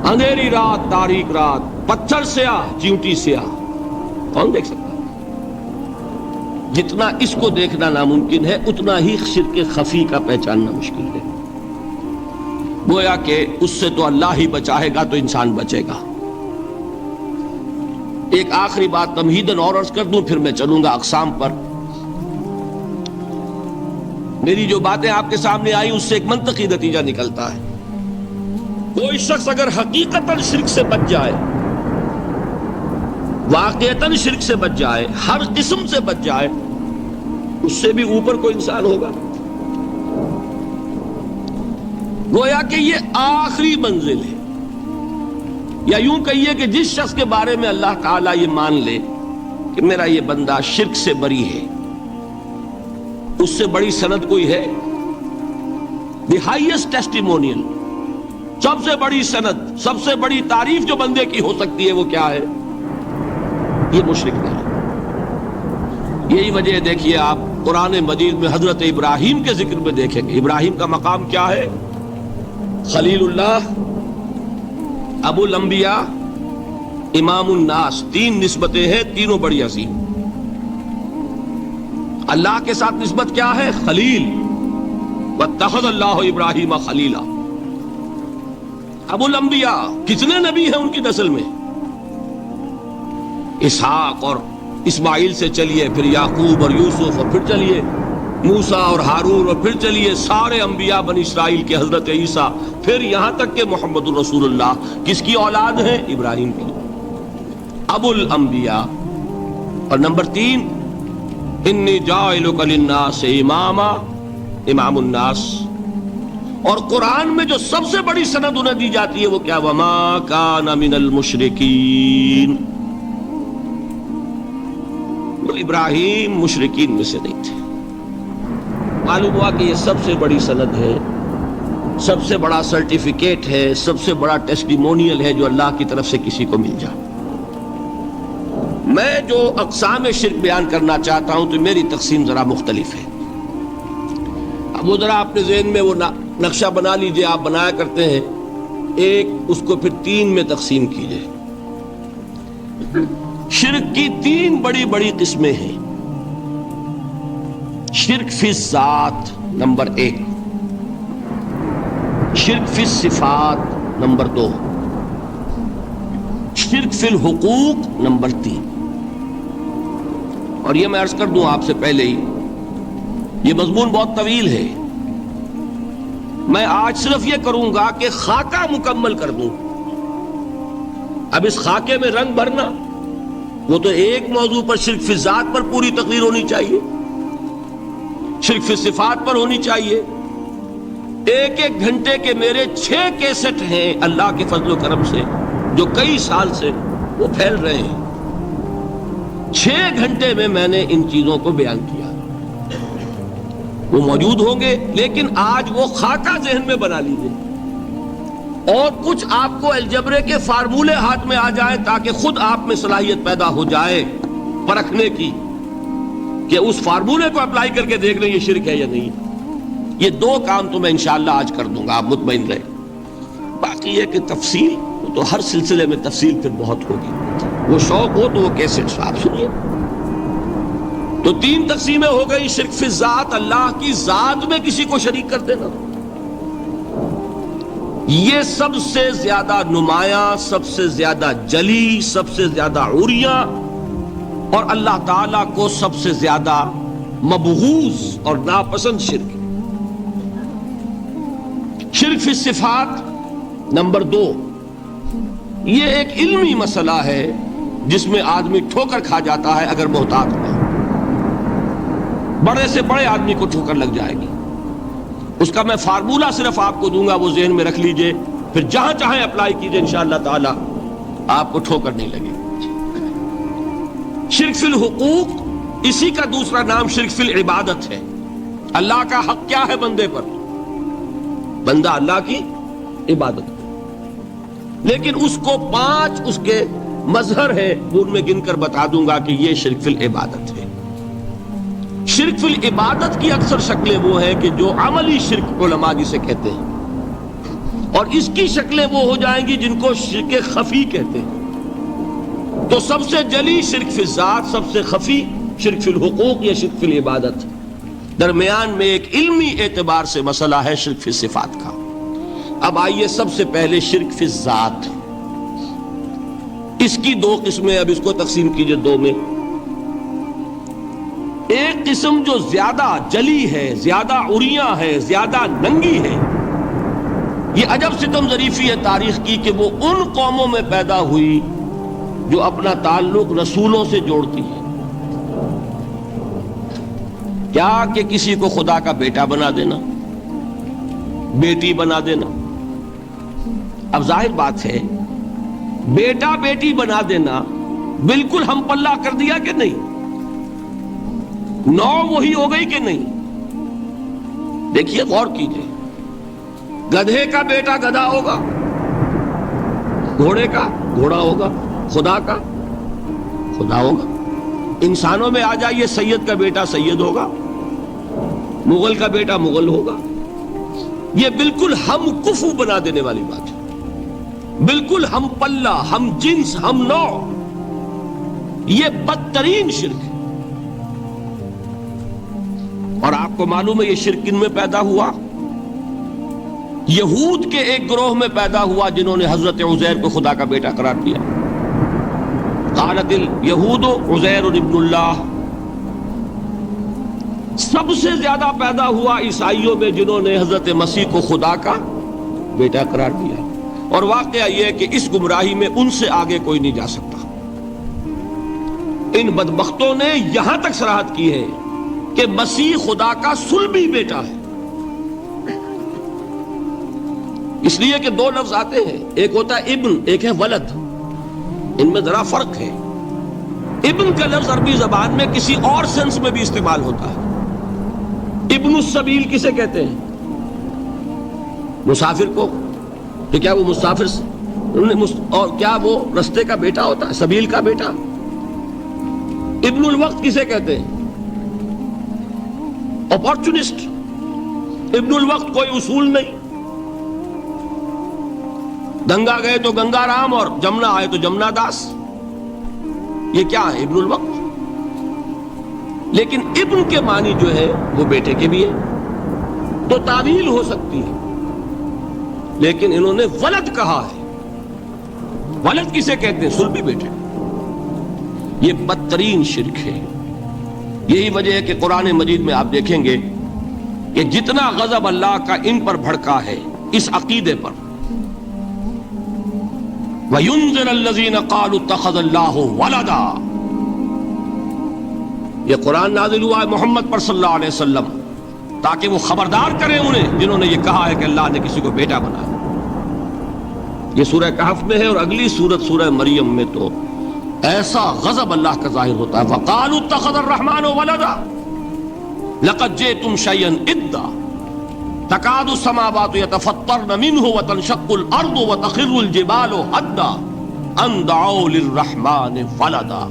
اندھیری رات، تاریک رات، پتھر سیاہ، چیونٹی سیاہ، کون دیکھ سکتا؟ جتنا اس کو دیکھنا ناممکن ہے اتنا ہی شرک خفی کا پہچاننا مشکل ہے۔ گویا کہ اس سے تو اللہ ہی بچائے گا تو انسان بچے گا۔ ایک آخری بات تمہیداً اور عرض کر دوں، پھر میں چلوں گا اقسام پر۔ میری جو باتیں آپ کے سامنے آئی اس سے ایک منطقی نتیجہ نکلتا ہے، کوئی شخص اگر حقیقتاً شرک سے بچ جائے، واقعتاً شرک سے بچ جائے، ہر قسم سے بچ جائے، اس سے بھی اوپر کوئی انسان ہوگا۔ گویا کہ یہ آخری منزل ہے، یا یوں کہیے کہ جس شخص کے بارے میں اللہ تعالیٰ یہ مان لے کہ میرا یہ بندہ شرک سے بری ہے، اس سے بڑی سند کوئی ہے؟ دی ہائیسٹ ٹیسٹیمونیل، سب سے بڑی سند، سب سے بڑی تعریف جو بندے کی ہو سکتی ہے وہ کیا ہے؟ یہ مشرک نہیں۔ یہی وجہ دیکھیے آپ قرآن مجید میں حضرت ابراہیم کے ذکر میں دیکھیں گے، ابراہیم کا مقام کیا ہے؟ خلیل اللہ، ابو الانبیاء، امام الناس، تین نسبتیں ہیں، تینوں بڑی عظیم۔ اللہ کے ساتھ نسبت کیا ہے؟ خلیل. واتخذ اللہ ابراہیم خلیلا. ابو الانبیاء کتنے نبی ہیں ان کی نسل میں؟ اسحاق اور اسماعیل سے چلیے، پھر یعقوب اور یوسف، اور پھر چلیے موسیٰ اور ہارون، اور پھر چلیے سارے انبیاء بنی اسرائیل کے حضرت عیسیٰ، پھر یہاں تک کہ محمد الرسول اللہ کس کی اولاد ہے؟ ابراہیم کی. ابو الانبیاء. اور نمبر 3 انی جاعلک للناس اماما، امام الناس. اور قرآن میں جو سب سے بڑی سند انہیں دی جاتی ہے وہ کیا؟ وما کان من المشرکین. تو ابراہیم مشرکین میں سے نہیں تھے. معلوم ہوا کہ یہ سب سے بڑی سند ہے، سب سے بڑا سرٹیفکیٹ ہے، سب سے بڑا ٹیسٹیمونیل ہے جو اللہ کی طرف سے کسی کو مل جائے. میں جو اقسام شرک بیان کرنا چاہتا ہوں تو میری تقسیم ذرا مختلف ہے. اب وہ ذرا اپنے ذہن میں وہ نقشہ بنا لیجئے، آپ بنایا کرتے ہیں ایک، اس کو پھر 3 میں تقسیم کیجئے. شرک کی 3 بڑی بڑی قسمیں ہیں. شرک فی الذات نمبر 1، شرک فی الصفات نمبر 2، شرک فی الحقوق نمبر 3. اور یہ میں عرض کر دوں آپ سے پہلے ہی، یہ مضمون بہت طویل ہے. میں آج صرف یہ کروں گا کہ خاکہ مکمل کر دوں. اب اس خاکے میں رنگ بھرنا، وہ تو ایک موضوع پر شرک فی الذات پر پوری تقریر ہونی چاہیے، شرک فی الصفات پر ہونی چاہیے. 1 گھنٹے کے میرے 6 کیسٹ ہیں اللہ کے فضل و کرم سے، جو کئی سال سے وہ پھیل رہے ہیں. 6 گھنٹے میں نے ان چیزوں کو بیان کیا. وہ موجود ہوں گے، لیکن آج وہ خاکہ ذہن میں بنا لیجیے، اور کچھ آپ کو الجبرے کے فارمولے ہاتھ میں آ جائے تاکہ خود آپ میں صلاحیت پیدا ہو جائے پرکھنے کی کہ اس فارمولے کو اپلائی کر کے دیکھ لیں یہ شرک ہے یا نہیں. یہ 2 کام تو میں انشاءاللہ آج کر دوں گا، آپ مطمئن رہیں. باقی یہ کہ تفصیل تو ہر سلسلے میں تفصیل پھر بہت ہوگی. وہ شوق ہو تو وہ کیسٹ آپ سنیے. تو 3 تقسیمیں ہو گئی. شرک فی الذات، اللہ کی ذات میں کسی کو شریک کر دینا، یہ سب سے زیادہ نمایاں، سب سے زیادہ جلی، سب سے زیادہ عریاں، اور اللہ تعالیٰ کو سب سے زیادہ مبغوض اور ناپسند شرک. شرک فی الصفات نمبر 2، یہ ایک علمی مسئلہ ہے جس میں آدمی ٹھوکر کھا جاتا ہے اگر محتاط نہ ہو. بڑے سے بڑے آدمی کو ٹھوکر لگ جائے گی. اس کا میں فارمولہ صرف آپ کو دوں گا، وہ ذہن میں رکھ لیجئے، پھر جہاں چاہیں اپلائی کیجئے، انشاءاللہ تعالی آپ کو ٹھوکر نہیں لگے. شرک فی الحقوق، اسی کا دوسرا نام شرک فی العبادت ہے. اللہ کا حق کیا ہے بندے پر؟ بندہ اللہ کی عبادت کرے، لیکن اس کو 5 اس کے مظہر ہے، وہ ان میں گن کر بتا دوں گا کہ یہ شرک فی العبادت ہے. شرک فی العبادت کی اکثر شکلیں وہ ہیں کہ جو عملی شرک علماء جسے کہتے ہیں، اور اس کی شکلیں وہ ہو جائیں گی جن کو شرک خفی کہتے ہیں. تو سب سے جلی شرک فی الذات، سب سے خفی شرک فی الحقوق یا شرک فی العبادت. درمیان میں ایک علمی اعتبار سے مسئلہ ہے شرک فی الصفات کا. اب آئیے سب سے پہلے شرک فی الذات. اس کی 2 قسمیں، اب اس کو تقسیم کیجئے 2 میں. ایک قسم جو زیادہ جلی ہے، زیادہ عریاں ہے، زیادہ ننگی ہے. یہ عجب ستم ظریفی ہے تاریخ کی کہ وہ ان قوموں میں پیدا ہوئی جو اپنا تعلق رسولوں سے جوڑتی ہے. کیا کہ کسی کو خدا کا بیٹا بنا دینا، بیٹی بنا دینا. اب ظاہر بات ہے بیٹا بیٹی بنا دینا بالکل ہم پلہ کر دیا کہ نہیں؟ نو وہی ہو گئی کہ نہیں؟ دیکھیے غور کیجئے. گدھے کا بیٹا گدھا ہوگا، گھوڑے کا گھوڑا ہوگا، خدا کا خدا ہوگا. انسانوں میں آ جائیے، سید کا بیٹا سید ہوگا، مغل کا بیٹا مغل ہوگا. یہ بالکل ہم کفو بنا دینے والی بات ہے، بالکل ہم پلہ، ہم جنس، ہم نوع. یہ بدترین شرک ہے. کو معلوم ہے یہ شرک کن میں پیدا ہوا؟ یہود کے ایک گروہ میں پیدا ہوا جنہوں نے حضرت عزیر کو خدا کا بیٹا قرار دیا. قالت الیہود عزیر ابن اللہ. سب سے زیادہ پیدا ہوا عیسائیوں میں جنہوں نے حضرت مسیح کو خدا کا بیٹا قرار دیا. اور واقعہ یہ ہے کہ اس گمراہی میں ان سے آگے کوئی نہیں جا سکتا. ان بدبختوں نے یہاں تک صراحت کی ہے کہ مسیح خدا کا صلبی بیٹا ہے. اس لیے کہ دو لفظ آتے ہیں، ایک ہوتا ہے ابن، ایک ہے ولد. ان میں ذرا فرق ہے. ابن کا لفظ عربی زبان میں کسی اور سینس میں بھی استعمال ہوتا ہے. ابن السبیل کسے کہتے ہیں؟ مسافر کو. تو کیا وہ مسافر اور کیا وہ رستے کا بیٹا ہوتا ہے، سبیل کا بیٹا؟ ابن الوقت کسے کہتے ہیں؟ اپارچونسٹ. ابن الوقت کوئی اصول نہیں. گنگا گئے تو گنگا رام اور جمنا آئے تو جمنا داس. یہ کیا ہے؟ ابن الوقت. لیکن ابن کے معنی جو ہے وہ بیٹے کے بھی ہے، تو تعویل ہو سکتی ہے. لیکن انہوں نے ولد کہا ہے. ولد کسے کہتے ہیں؟ صلبی بیٹے. یہ بدترین شرک ہے. یہی وجہ ہے کہ قرآن مجید میں آپ دیکھیں گے کہ جتنا غضب اللہ کا ان پر بھڑکا ہے اس عقیدے پر. وَيُنذِرَ الَّذِينَ قَالُوا اتَّخَذَ اللَّهُ وَلَدًا. یہ قرآن نازل ہوا ہے محمد پر صلی اللہ علیہ وسلم تاکہ وہ خبردار کریں انہیں جنہوں نے یہ کہا ہے کہ اللہ نے کسی کو بیٹا بنایا. یہ سورہ کہف میں ہے، اور اگلی سورت سورہ مریم میں تو ایسا غضب اللہ کا ظاہر ہوتا ہے. وَقَالُوا اتَّخَذَ الرَّحْمَنُ وَلَدًا لَقَدْ جِئْتُمْ شَيْئًا إِدًّا تَكَادُ السَّمَاوَاتُ يَتَفَطَّرْنَ مِنْهُ وَتَنشَقُّ الْأَرْضُ وَتَخِرُّ الْجِبَالُ هَدًّا أَن دَعَوْا لِلرَّحْمَنِ وَلَدًا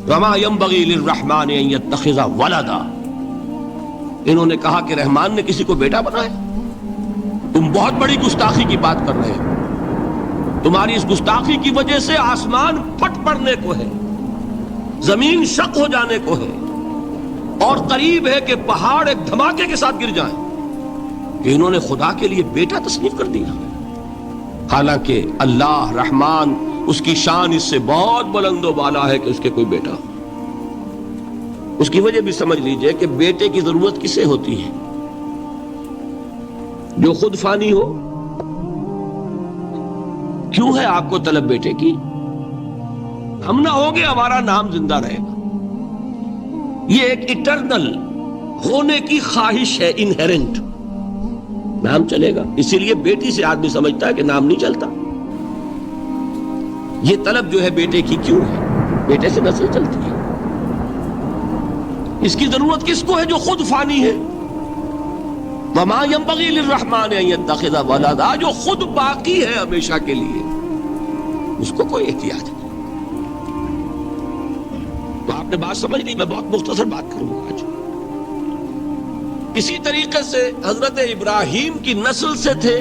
وَمَا يَنبَغِي لِلرَّحْمَنِ أَن يَتَّخِذَ وَلَدًا. انہوں نے کہا کہ رحمان نے کسی کو بیٹا بنایا. تم بہت بڑی گستاخی کی بات کر رہے ہو. تمہاری اس گستاخی کی وجہ سے آسمان پھٹ پڑنے کو ہے، زمین شق ہو جانے کو ہے، اور قریب ہے کہ پہاڑ ایک دھماکے کے ساتھ گر جائیں کہ انہوں نے خدا کے لیے بیٹا تصنیف کر دیا. حالانکہ اللہ رحمان، اس کی شان اس سے بہت بلند و بالا ہے کہ اس کے کوئی بیٹا ہو. اس کی وجہ بھی سمجھ لیجئے کہ بیٹے کی ضرورت کسے ہوتی ہے؟ جو خود فانی ہو. کیوں ہے آپ کو طلب بیٹے کی؟ ہم نہ ہوگے ہمارا نام زندہ رہے گا. یہ ایک اٹرنل ہونے کی خواہش ہے، انہیرنٹ. نام چلے گا. اسی لیے بیٹی سے آدمی سمجھتا ہے کہ نام نہیں چلتا. یہ طلب جو ہے بیٹے کی کیوں ہے؟ بیٹے سے نسل چلتی ہے. اس کی ضرورت کس کو ہے؟ جو خود فانی ہے. وَمَا يَنبَغِي لِلرَّحْمَنِ أَن يَتَّخِذَ وَلَدًا. جو خود باقی ہے ہمیشہ کے لیے، اس کو کوئی احتیاج نہیں. تو آپ نے بات سمجھ لی. میں بہت مختصر بات کروں گا آج. اسی طریقے سے حضرت ابراہیم کی نسل سے تھے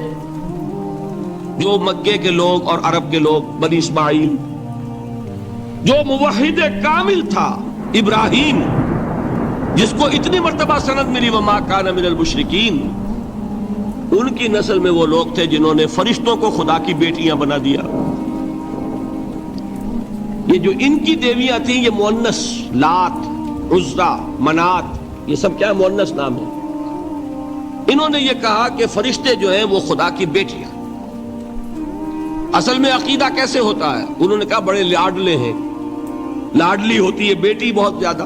جو مکے کے لوگ اور عرب کے لوگ، بنی اسماعیل. جو موحد کامل تھا ابراہیم، جس کو اتنی مرتبہ سند ملی وما کان من المشرکین، ان کی نسل میں وہ لوگ تھے جنہوں نے فرشتوں کو خدا کی بیٹیاں بنا دیا. یہ جو ان کی دیویاں تھیں یہ مؤنث، لات، عزا، منات، یہ سب کیا مؤنث نام ہے. انہوں نے یہ کہا کہ فرشتے جو ہیں وہ خدا کی بیٹیاں. اصل میں عقیدہ کیسے ہوتا ہے؟ انہوں نے کہا بڑے لاڈلے ہیں، لاڈلی ہوتی ہے بیٹی بہت زیادہ،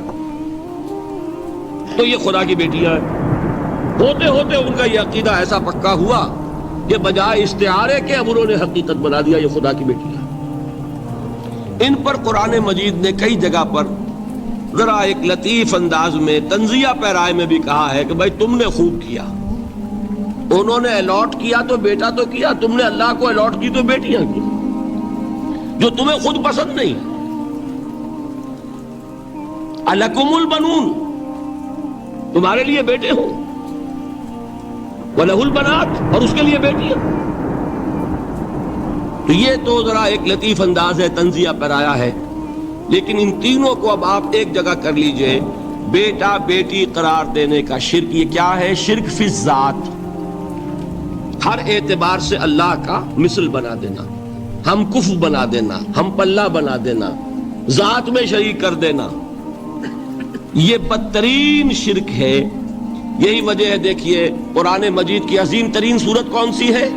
تو یہ خدا کی بیٹیاں ہیں. ہوتے ہوتے ان کا یہ عقیدہ ایسا پکا ہوا کہ بجائے استعارے کے اب انہوں نے حقیقت بنا دیا یہ خدا کی بیٹیاں. ان پر قرآن مجید نے کئی جگہ پر ذرا ایک لطیف انداز میں تنزیہ پیرائے میں بھی کہا ہے کہ بھائی تم نے خوب کیا. انہوں نے الاٹ کیا تو بیٹا تو کیا، تم نے اللہ کو الاٹ کی تو بیٹیاں کی، جو تمہیں خود پسند نہیں. الکم البنون، تمہارے لیے بیٹے ہوں، وَلَهُ الْبَنَاتُ، اور اس کے لیے بیٹیاں. تو یہ تو ذرا ایک لطیف انداز ہے، تنزیہ پر آیا ہے. لیکن ان تینوں کو اب آپ ایک جگہ کر لیجئے بیٹا بیٹی قرار دینے کا شرک، یہ کیا ہے؟ شرک فی الذات، ہر اعتبار سے اللہ کا مثل بنا دینا، ہم کف بنا دینا، ہم پلہ بنا دینا، ذات میں شریک کر دینا، یہ بدترین شرک ہے۔ یہی وجہ ہے، دیکھیے قرآن مجید کی عظیم ترین سورت کون سی ہے؟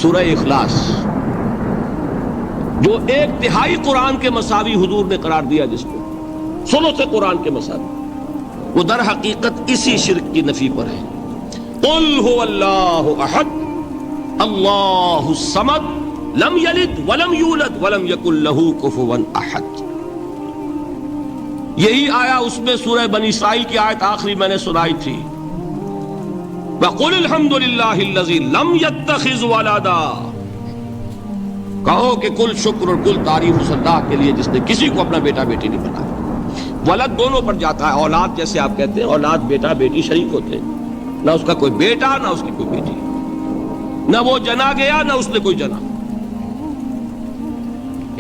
سورہ اخلاص، جو 1/3 قرآن کے مساوی حضور نے قرار دیا، جس کو ثلث سے قرآن کے مساوی، وہ در حقیقت اسی شرک کی نفی پر ہے۔ قل هو اللہ احد اللہ الصمد لم یلد ولم یولد ولم یکن لہ کفوا احد۔ یہی آیا اس میں سورہ بنی اسرائیل کی آیت آخری میں نے سنائی تھی، وَقُلِ الْحَمْدُ لِلَّهِ الَّذِي لَمْ يَتَّخِذْ وَلَدًا، کہو کہ کل شکر اور کل تعریف اس اللہ کے لیے جس نے کسی کو اپنا بیٹا بیٹی نہیں بنایا۔ ولد دونوں پر جاتا ہے، اولاد جیسے آپ کہتے ہیں، اولاد بیٹا بیٹی شریک ہوتے ہیں، نہ اس کا کوئی بیٹا نہ اس کی کوئی بیٹی، نہ وہ جنا گیا نہ اس نے کوئی جنا۔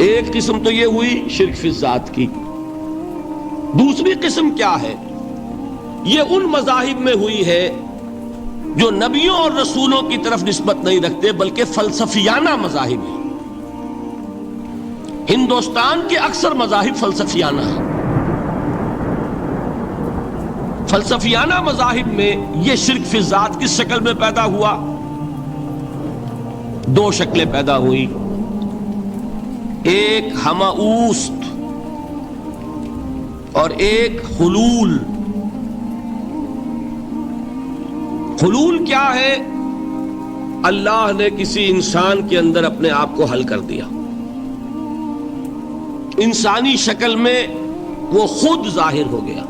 ایک قسم تو یہ ہوئی شرک فی الذات کی۔ دوسری قسم کیا ہے؟ یہ ان مذاہب میں ہوئی ہے جو نبیوں اور رسولوں کی طرف نسبت نہیں رکھتے بلکہ فلسفیانہ مذاہب ہیں۔ ہندوستان کے اکثر مذاہب فلسفیانہ ہیں۔ فلسفیانہ مذاہب میں یہ شرک فی الذات کس شکل میں پیدا ہوا؟ 2 شکلیں پیدا ہوئی، ایک ہماؤست اور ایک حلول۔ حلول کیا ہے؟ اللہ نے کسی انسان کے اندر اپنے آپ کو حل کر دیا، انسانی شکل میں وہ خود ظاہر ہو گیا،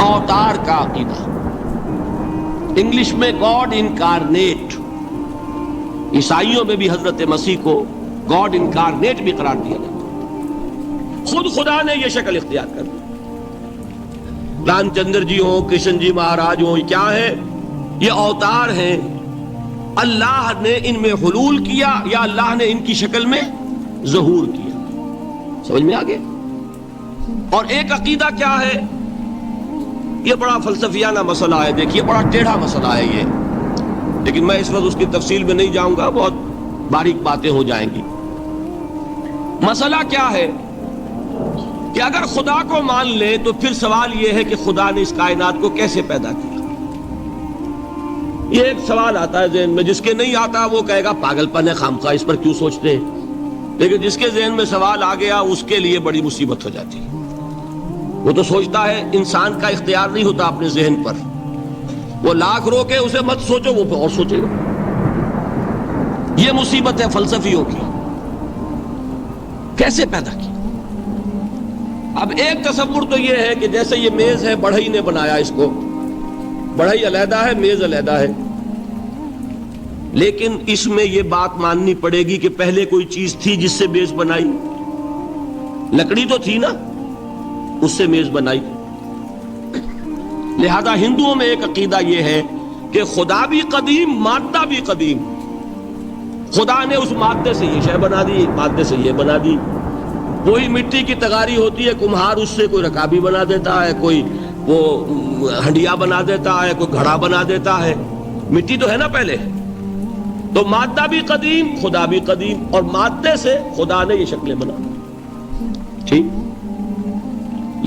اوتار کا عقیدہ، انگلش میں گاڈ انکارنیٹ۔ عیسائیوں میں بھی حضرت مسیح کو گاڈ انکارنیٹ بھی قرار دیا جاتا ہے، خود خدا نے یہ شکل اختیار کر دی۔ رام چندر جی ہوں، کرشن جی مہاراج ہوں، کیا ہے؟ یہ اوتار ہیں، اللہ نے ان میں حلول کیا یا اللہ نے ان کی شکل میں ظہور کیا۔ سمجھ میں آگے؟ اور ایک عقیدہ کیا ہے؟ یہ بڑا فلسفیانہ مسئلہ ہے، دیکھیے بڑا ٹیڑھا مسئلہ ہے یہ، لیکن میں اس وقت اس کی تفصیل میں نہیں جاؤں گا، بہت باریک باتیں ہو جائیں گی۔ مسئلہ کیا ہے کہ اگر خدا کو مان لے تو پھر سوال یہ ہے کہ خدا نے اس کائنات کو کیسے پیدا کیا؟ یہ ایک سوال آتا ہے ذہن میں، جس کے نہیں آتا وہ کہے گا پاگل پن ہے، خامخواہ اس پر کیوں سوچتے ہیں، لیکن جس کے ذہن میں سوال آ گیا اس کے لیے بڑی مصیبت ہو جاتی ہے۔ وہ تو سوچتا ہے، انسان کا اختیار نہیں ہوتا اپنے ذہن پر، وہ لاکھ روکے اسے مت سوچو، وہ اور سوچے گا۔ یہ مصیبت ہے فلسفیوں کی، کیسے پیدا کی؟ اب ایک تصور تو یہ ہے کہ جیسے یہ میز ہے، بڑھئی نے بنایا اس کو، بڑھئی علیحدہ ہے، میز علیحدہ ہے، لیکن اس میں یہ بات ماننی پڑے گی کہ پہلے کوئی چیز تھی جس سے میز بنائی، لکڑی تو تھی نا، اس سے میز بنائی۔ لہذا ہندوؤں میں ایک عقیدہ یہ ہے کہ خدا بھی قدیم، مادہ بھی قدیم، خدا نے اس مادے سے یہ شے بنا دی، مادے سے یہ بنا دی۔ کوئی مٹی کی تغاری ہوتی ہے، کمہار اس سے کوئی رکابی بنا دیتا ہے، کوئی وہ ہنڈیا بنا دیتا ہے، کوئی گھڑا بنا دیتا ہے، مٹی تو ہے نا پہلے۔ تو مادہ بھی قدیم، خدا بھی قدیم، اور مادے سے خدا نے یہ شکلیں بنا دی۔ ٹھیک،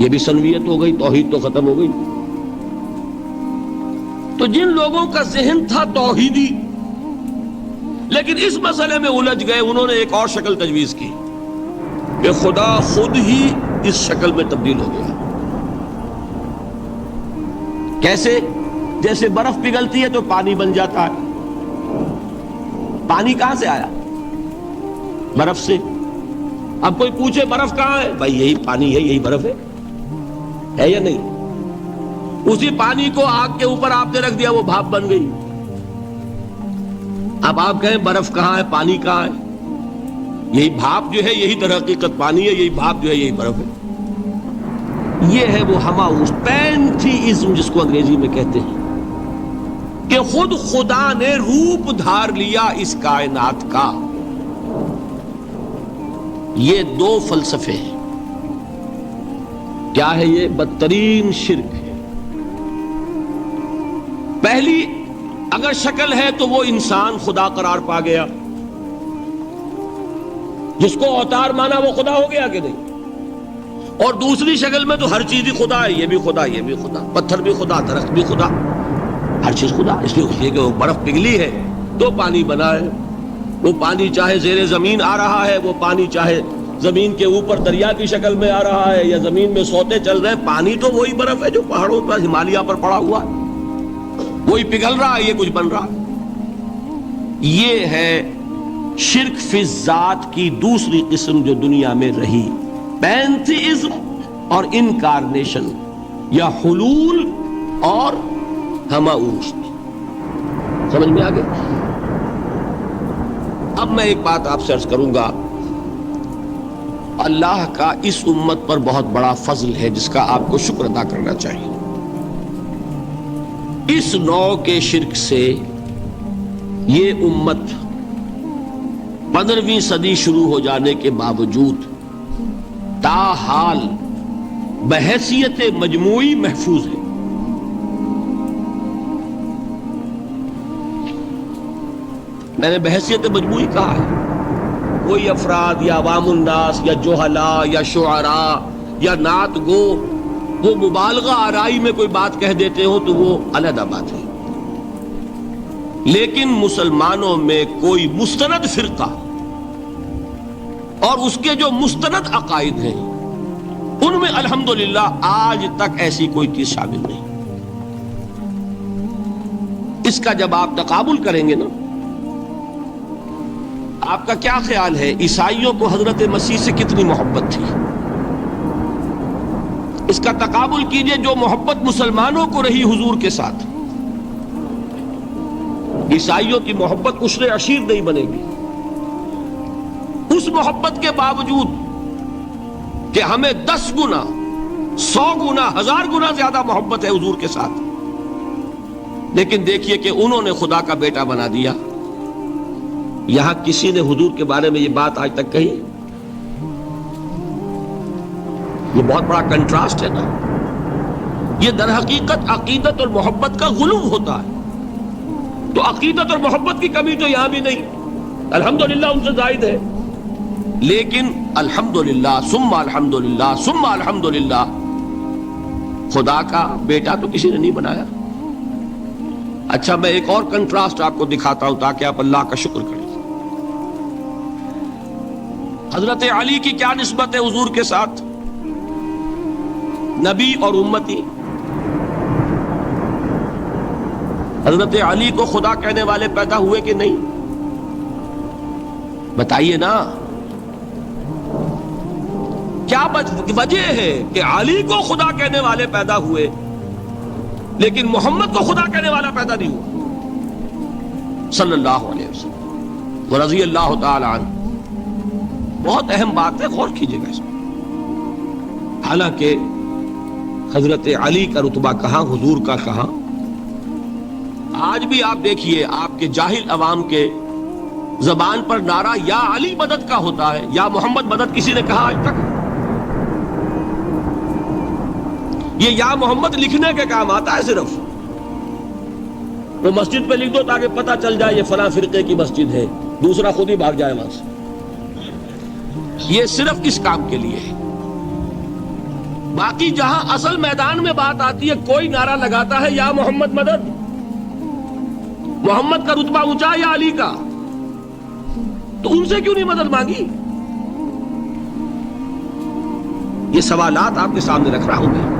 یہ بھی سنویت ہو گئی، توحید تو ختم ہو گئی۔ تو جن لوگوں کا ذہن تھا توحیدی لیکن اس مسئلے میں الجھ گئے، انہوں نے ایک اور شکل تجویز کی کہ خدا خود ہی اس شکل میں تبدیل ہو گیا۔ کیسے؟ جیسے برف پگھلتی ہے تو پانی بن جاتا ہے۔ پانی کہاں سے آیا؟ برف سے۔ اب کوئی پوچھے برف کہاں ہے؟ بھائی یہی پانی ہے، یہی برف ہے یا نہیں؟ اسی پانی کو آگ کے اوپر آپ نے رکھ دیا، وہ بھاپ بن گئی۔ اب آپ کہیں برف کہاں ہے، پانی کہاں ہے؟ یہی بھاپ جو ہے یہی در حقیقت پانی ہے، یہی بھاپ جو ہے یہی برف ہے۔ یہ ہے وہ ہماؤس پینتھیزم جس کو انگریزی میں کہتے ہیں، کہ خود خدا نے روپ دھار لیا اس کائنات کا۔ یہ 2 فلسفے ہیں۔ کیا ہے یہ؟ بدترین شرک ہے۔ پہلی اگر شکل ہے تو وہ انسان خدا قرار پا گیا، جس کو اوتار مانا وہ خدا ہو گیا کہ نہیں؟ اور دوسری شکل میں تو ہر چیز ہی خدا ہے، یہ بھی خدا، یہ بھی خدا، پتھر بھی خدا، درخت بھی خدا، ہر چیز خدا۔ اس لیے کہ وہ برف پگھلی ہے تو پانی بنا ہے، وہ پانی چاہے زیر زمین آ رہا ہے، وہ پانی چاہے زمین کے اوپر دریا کی شکل میں آ رہا ہے یا زمین میں سوتے چل رہے ہیں، پانی تو وہی برف ہے جو پہاڑوں پر ہمالیہ پر پڑا ہوا ہے، وہی پگھل رہا ہے، یہ کچھ بن رہا ہے۔ یہ ہے شرک فی الذات کی دوسری قسم جو دنیا میں رہی، پینتھیزم اور انکارنیشن، یا حلول اور ہماؤست۔ سمجھ میں آگے؟ اب میں ایک بات آپ سے عرض کروں گا، اللہ کا اس امت پر بہت بڑا فضل ہے جس کا آپ کو شکر ادا کرنا چاہیے۔ اس نوع کے شرک سے یہ امت 15ویں صدی شروع ہو جانے کے باوجود تاحال بحیثیت مجموعی محفوظ ہے۔ میں نے بحیثیت مجموعی کہا ہے، کوئی افراد یا عوام الناس یا جوہلاء یا شعراء یا نعت گو وہ مبالغہ آرائی میں کوئی بات کہہ دیتے ہو تو وہ علیحدہ بات ہے، لیکن مسلمانوں میں کوئی مستند فرقہ اور اس کے جو مستند عقائد ہیں ان میں الحمدللہ آج تک ایسی کوئی چیز شامل نہیں۔ اس کا جب آپ تقابل کریں گے نا، آپ کا کیا خیال ہے عیسائیوں کو حضرت مسیح سے کتنی محبت تھی؟ اس کا تقابل کیجئے جو محبت مسلمانوں کو رہی حضور کے ساتھ۔ عیسائیوں کی محبت عشر عشیر نہیں بنے گی، اس محبت کے باوجود کہ ہمیں 10 گنا 100 گنا 1000 گنا زیادہ محبت ہے حضور کے ساتھ، لیکن دیکھیے کہ انہوں نے خدا کا بیٹا بنا دیا۔ یہاں کسی نے حضور کے بارے میں یہ بات آج تک کہی؟ یہ بہت بڑا کنٹراسٹ ہے نا۔ یہ در حقیقت عقیدت اور محبت کا غلو ہوتا ہے، تو عقیدت اور محبت کی کمی تو یہاں بھی نہیں، الحمدللہ ان سے زائد ہے، لیکن الحمدللہ ثم الحمدللہ ثم الحمدللہ خدا کا بیٹا تو کسی نے نہیں بنایا۔ اچھا میں ایک اور کنٹراسٹ آپ کو دکھاتا ہوں تاکہ آپ اللہ کا شکر کریں۔ حضرت علی کی کیا نسبت ہے حضور کے ساتھ؟ نبی اور امتی۔ حضرت علی کو خدا کہنے والے پیدا ہوئے کہ نہیں؟ بتائیے نا، کیا وجہ ہے کہ علی کو خدا کہنے والے پیدا ہوئے لیکن محمد کو خدا کہنے والا پیدا نہیں ہوا صلی اللہ علیہ وسلم ورضی اللہ تعالی عنہ؟ بہت اہم بات ہے، غور کیجئے گا اس میں۔ حالانکہ حضرت علی کا رتبہ کہاں، حضور کا کہاں؟ آج بھی آپ دیکھیے آپ کے جاہل عوام کے زبان پر نعرہ یا علی مدد کا ہوتا ہے، یا محمد مدد کسی نے کہا آج تک؟ یہ یا محمد لکھنے کے کام آتا ہے صرف، وہ مسجد پہ لکھ دو تاکہ پتہ چل جائے یہ فلاں فرقے کی مسجد ہے، دوسرا خود ہی بھاگ جائے وہاں سے۔ یہ صرف اس کام کے لیے ہے، باقی جہاں اصل میدان میں بات آتی ہے کوئی نعرہ لگاتا ہے یا محمد مدد، محمد کا رتبہ اونچا یا علی کا، تو ان سے کیوں نہیں مدد مانگی؟ یہ سوالات آپ کے سامنے رکھ رہا ہوں میں۔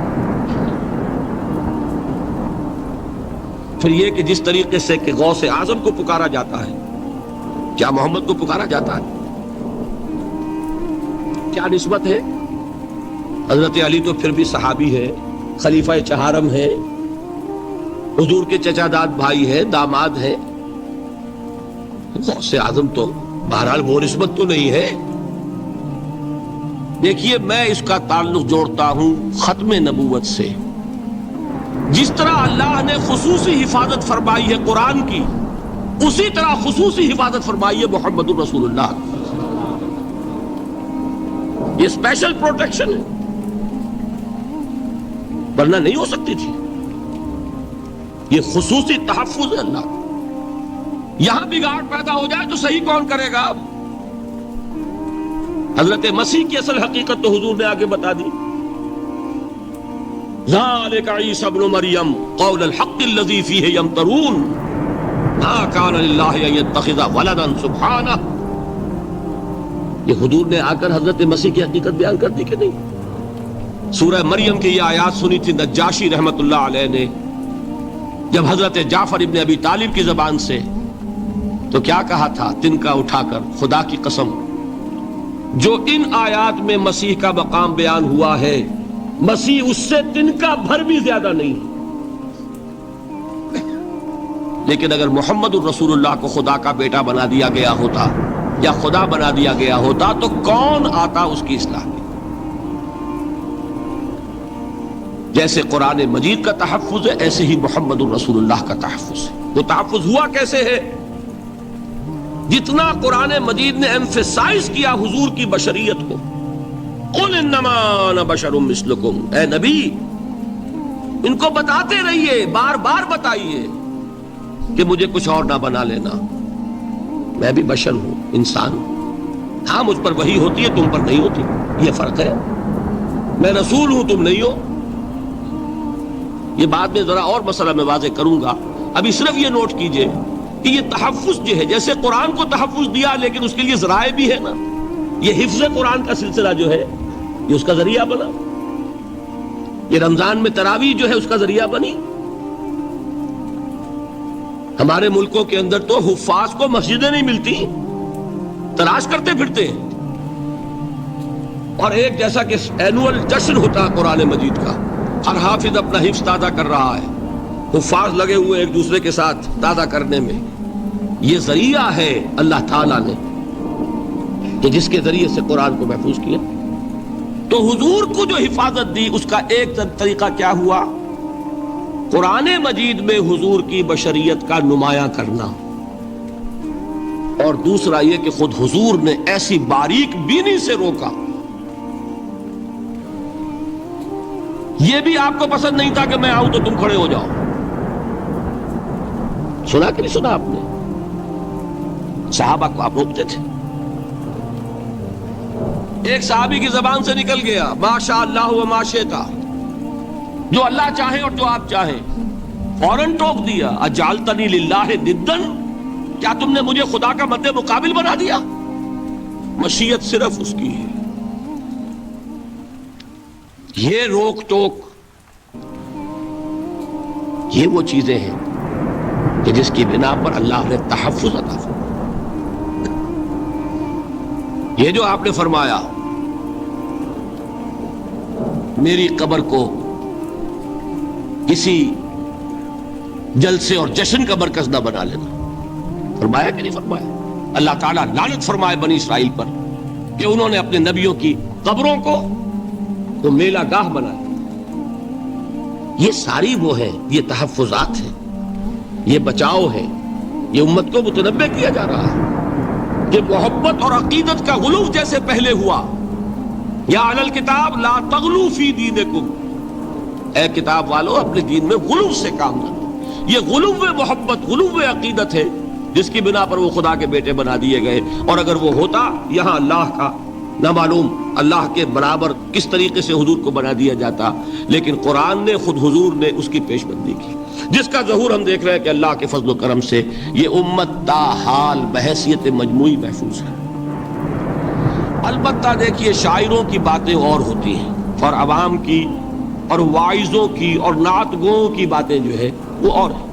پھر یہ کہ جس طریقے سے کہ غوث اعظم کو پکارا جاتا ہے، کیا محمد کو پکارا جاتا ہے؟ کیا نسبت ہے؟ حضرت علی تو پھر بھی صحابی ہے، خلیفہ چہارم ہے، حضور کے چچا داد بھائی ہے، داماد ہے۔ غوث اعظم تو بہرحال وہ نسبت تو نہیں ہے۔ دیکھیے میں اس کا تعلق جوڑتا ہوں ختم نبوت سے۔ جس طرح اللہ نے خصوصی حفاظت فرمائی ہے قرآن کی، اسی طرح خصوصی حفاظت فرمائی ہے محمد الرسول اللہ۔ یہ اسپیشل پروٹیکشن ہے۔ ورنہ نہیں ہو سکتی تھی. یہ خصوصی تحفظ ہے اللہ کا. یہاں بگاڑ پیدا ہو جائے تو صحیح کون کرے گا؟ اب حضرت مسیح کی اصل حقیقت تو حضور نے آگے بتا دی. ذالک عیسی ابن مریم قول الحق الذی فیہ یمترون ما کان للہ ان یتخذ ولدا سبحانہ. یہ حضور نے آ کر حضرت مسیح کی حقیقت بیان کر دی کہ نہیں؟ سورہ مریم کی یہ آیات سنی تھی نجاشی رحمت اللہ علیہ نے جب حضرت جعفر ابن ابی طالب کی زبان سے، تو کیا کہا تھا تنکا اٹھا کر، خدا کی قسم جو ان آیات میں مسیح کا مقام بیان ہوا ہے، مسیح اس سے تنکا بھر بھی زیادہ نہیں. لیکن اگر محمد الرسول اللہ کو خدا کا بیٹا بنا دیا گیا ہوتا یا خدا بنا دیا گیا ہوتا تو کون آتا اس کی اصلاح میں؟ جیسے قرآن مجید کا تحفظ ہے ایسے ہی محمد الرسول اللہ کا تحفظ ہے. وہ تحفظ ہوا کیسے ہے؟ جتنا قرآن مجید نے ایمفیسائز کیا حضور کی بشریت کو، قل انما انا بشر مثلکم، اے نبی ان کو بتاتے رہیے، بار بار بتائیے کہ مجھے کچھ اور نہ بنا لینا، میں بھی بشر ہوں، انسان ہوں. ہاں مجھ پر وحی ہوتی ہے، تم پر نہیں ہوتی، یہ فرق ہے. میں رسول ہوں، تم نہیں ہو. یہ بعد میں ذرا اور مسئلہ میں واضح کروں گا. ابھی صرف یہ نوٹ کیجئے کہ یہ تحفظ جو ہے، جیسے قرآن کو تحفظ دیا لیکن اس کے لیے ذرائع بھی ہے نا. یہ حفظ قرآن کا سلسلہ جو ہے یہ اس کا ذریعہ بنا. یہ رمضان میں تراویح جو ہے اس کا ذریعہ بنی. ہمارے ملکوں کے اندر تو حفاظ کو مسجدیں نہیں ملتی، تلاش کرتے پھرتے ہیں. اور ایک جیسا کہ اینول جشن ہوتا ہے قرآن مجید کا، ہر حافظ اپنا حفظ تازہ کر رہا ہے، حفاظ لگے ہوئے ایک دوسرے کے ساتھ تازہ کرنے میں. یہ ذریعہ ہے اللہ تعالیٰ نے کہ جس کے ذریعے سے قرآن کو محفوظ کیا. تو حضور کو جو حفاظت دی اس کا ایک طریقہ کیا ہوا؟ قرآن مجید میں حضور کی بشریت کا نمایاں کرنا، اور دوسرا یہ کہ خود حضور نے ایسی باریک بینی سے روکا. یہ بھی آپ کو پسند نہیں تھا کہ میں آؤں تو تم کھڑے ہو جاؤ. سنا کہ نہیں سنا آپ نے؟ صحابہ کو آپ روکتے تھے. ایک صحابی کی زبان سے نکل گیا ما شاء اللہ و ما شئت، جو اللہ چاہے اور جو آپ چاہیں. فوراً ٹوک دیا اجعلتنی للہ ندا، کیا تم نے مجھے خدا کا مد مقابل بنا دیا؟ مشیت صرف اس کی ہے. یہ روک ٹوک، یہ وہ چیزیں ہیں کہ جس کی بنا پر اللہ نے تحفظ عطا فرمایا. یہ جو آپ نے فرمایا میری قبر کو کسی جلسے اور جشن کا مرکز نہ بنا لینا، فرمایا کہ نہیں فرمایا؟ اللہ تعالیٰ لعنت فرمائے بنی اسرائیل پر کہ انہوں نے اپنے نبیوں کی قبروں کو وہ میلہ گاہ بنایا. یہ ساری وہ ہے، یہ تحفظات ہیں، یہ بچاؤ ہے. یہ امت کو متنبہ کیا جا رہا ہے کہ محبت اور عقیدت کا غلو جیسے پہلے ہوا، یا اہل الکتاب لا تغلو فی دینکم، اے کتاب والو اپنے دین میں غلو سے کام نہ لو. یہ غلو محبت، غلو عقیدت ہے جس کی بنا پر وہ خدا کے بیٹے بنا دیے گئے. اور اگر وہ ہوتا یہاں اللہ کا نہ معلوم اللہ کے برابر کس طریقے سے حضور کو بنا دیا جاتا. لیکن قرآن نے خود حضور نے اس کی پیش بندی کی، جس کا ظہور ہم دیکھ رہے ہیں کہ اللہ کے فضل و کرم سے یہ امت تا حال بحیثیت مجموعی محفوظ ہے. البتہ دیکھیے شاعروں کی باتیں اور ہوتی ہیں، اور عوام کی اور واعظوں کی اور نعت گوؤں کی باتیں جو ہے وہ اور ہیں.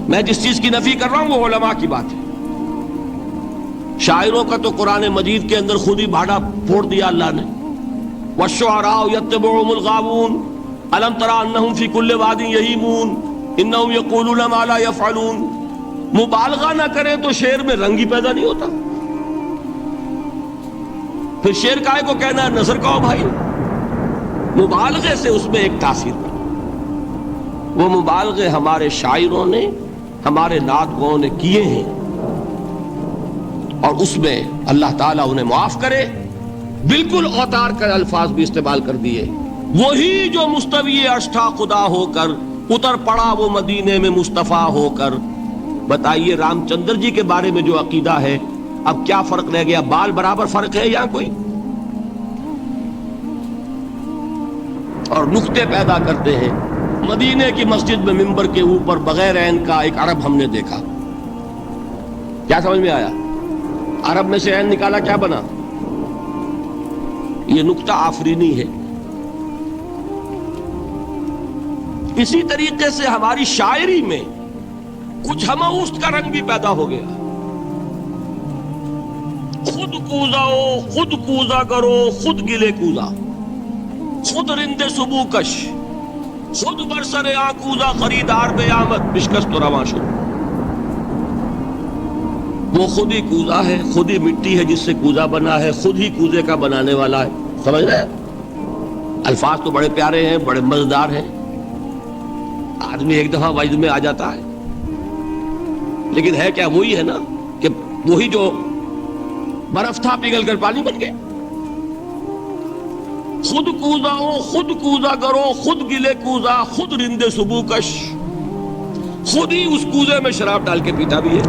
میں جس چیز کی نفی کر رہا ہوں وہ علماء کی بات ہے. شاعروں کا تو قرآن مجید کے اندر خود ہی بھاڑا پھوڑ دیا اللہ نے. والشعراء یتبعهم الغاوون الم تر انہم فی کل واد یہیمون انہم یقولون ما لا یفعلون. مبالغہ نہ کریں تو شعر میں رنگ ہی پیدا نہیں ہوتا. پھر شعر کائے کو کہنا ہے نظر کہو بھائی. مبالغے سے اس میں ایک تاثیر بنا. وہ مبالغے ہمارے شاعروں نے ہمارے نعت گوؤں نے کیے ہیں، اور اس میں اللہ تعالیٰ انہیں معاف کرے بالکل اوتار کر الفاظ بھی استعمال کر دیے وہی جو مستوی عرش تھا خدا ہو کر، اتر پڑا وہ مدینے میں مصطفیٰ ہو کر۔ بتائیے رام چندر جی کے بارے میں جو عقیدہ ہے، اب کیا فرق رہ گیا؟ بال برابر فرق ہے یہاں کوئی؟ اور نقطے پیدا کرتے ہیں۔ مدینے کی مسجد میں ممبر کے اوپر بغیر عین کا ایک عرب ہم نے دیکھا، کیا سمجھ میں آیا؟ عرب میں سے عین نکالا، کیا بنا؟ یہ نقطہ آفرینی ہے۔ اسی طریقے سے ہماری شاعری میں کچھ ہماؤست کا رنگ بھی پیدا ہو گیا۔ خود کوزاؤ، خود کوزا کرو، خود گلے کوزا، خود رند صبو کش، خود برسر آکوزا، خریدار بے آمد بشکست و رواں شد۔ وہ خود ہی کوزا ہے، خود ہی مٹی ہے جس سے کوزا بنا ہے، خود ہی کوزے کا بنانے والا ہے۔ سمجھ رہے ہیں؟ الفاظ تو بڑے پیارے ہیں، بڑے مزیدار ہیں، آدمی ایک دفعہ وجد میں آ جاتا ہے، لیکن ہے کیا؟ وہی ہے نا کہ وہی جو برف تھا پگھل کر پانی بن گیا۔ خود کوزاؤ، خود کوزا کرو، خود گلے کوزا، خود رند صبو کش، خود ہی اس کوزے میں شراب ڈال کے پیتا بھی ہے،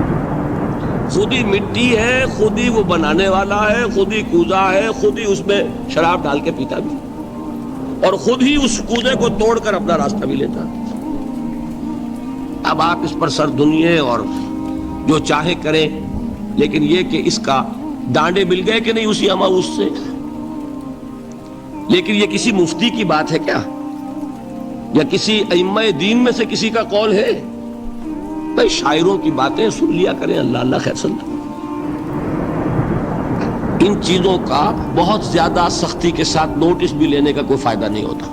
خود ہی مٹی ہے، خود ہی وہ بنانے والا ہے، خود ہی کوزا ہے، خود ہی اس میں شراب ڈال کے پیتا بھی، اور خود ہی اس کوزے کو توڑ کر اپنا راستہ بھی لیتا ہے۔ اب آپ اس پر سر دنیے اور جو چاہے کریں، لیکن یہ کہ اس کا ڈانڈے مل گئے کہ نہیں اسی ہماؤست سے؟ لیکن یہ کسی مفتی کی بات ہے کیا؟ یا کسی ائمہ دین میں سے کسی کا قول ہے؟ بھائی شاعروں کی باتیں سن لیا کریں، اللہ اللہ خیر سن۔ ان چیزوں کا بہت زیادہ سختی کے ساتھ نوٹس بھی لینے کا کوئی فائدہ نہیں ہوتا۔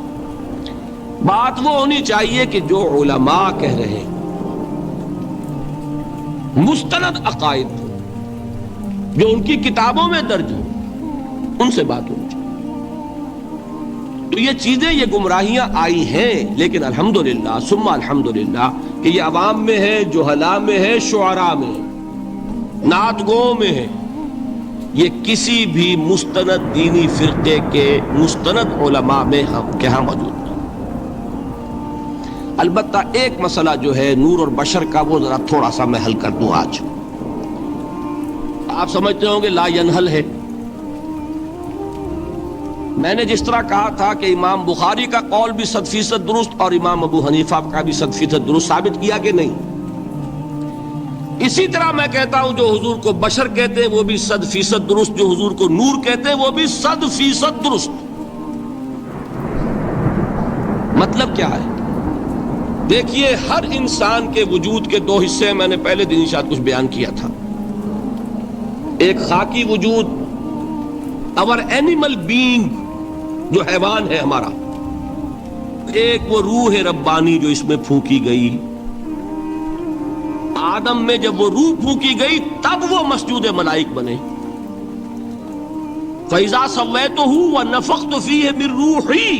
بات وہ ہونی چاہیے کہ جو علماء کہہ رہے ہیں، مستند عقائد جو ان کی کتابوں میں درج ہو، ان سے بات ہونی چاہیے۔ تو یہ چیزیں، یہ گمراہیاں آئی ہیں، لیکن الحمدللہ ثم الحمدللہ کہ یہ عوام میں ہے، جہلاء میں ہے، شعراء میں ہے، نعت گوؤں میں ہے، یہ کسی بھی مستند دینی فرقے کے مستند علماء میں کے ہاں موجود نہیں۔ البتہ ایک مسئلہ جو ہے نور اور بشر کا، وہ ذرا تھوڑا سا میں حل کر دوں آج۔ آپ سمجھتے ہوں گے لا ینحل ہے۔ میں نے جس طرح کہا تھا کہ امام بخاری کا قول بھی 100% درست اور امام ابو حنیفہ کا بھی 100% درست ثابت کیا کہ نہیں؟ اسی طرح میں کہتا ہوں جو حضور کو بشر کہتے ہیں وہ بھی 100% درست، جو حضور کو نور کہتے ہیں وہ بھی 100% درست۔ مطلب کیا ہے؟ دیکھیے ہر انسان کے وجود کے دو حصے میں نے پہلے دن شاید کچھ بیان کیا تھا۔ ایک خاکی وجود، اور اینیمل بینگ جو حیوان ہے ہمارا، ایک وہ روح ربانی جو اس میں پھونکی گئی۔ آدم میں جب وہ روح پھونکی گئی تب وہ مسجود ملائک بنے۔ فَإِذَا سَوَّيْتُهُ وَنَفَخْتُ فِيهِ مِن رُوحِي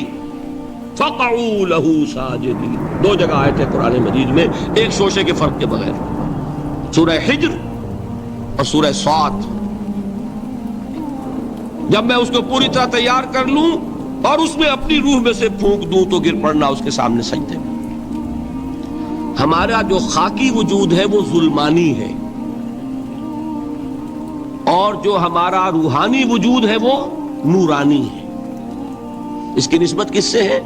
فَقَعُوا لَهُ سَاجِدِينَ۔ دو جگہ آئے تھے قرآن مجید میں، ایک شوشے کے فرق کے بغیر، سورہ حجر اور سورہ صاد۔ جب میں اس کو پوری طرح تیار کر لوں اور اس میں اپنی روح میں سے پھونک دوں تو گر پڑنا اس کے سامنے سجدے میں۔ ہمارا جو خاکی وجود ہے وہ ظلمانی ہے، اور جو ہمارا روحانی وجود ہے وہ نورانی ہے۔ اس کی نسبت کس سے ہے؟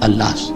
اللہ سے۔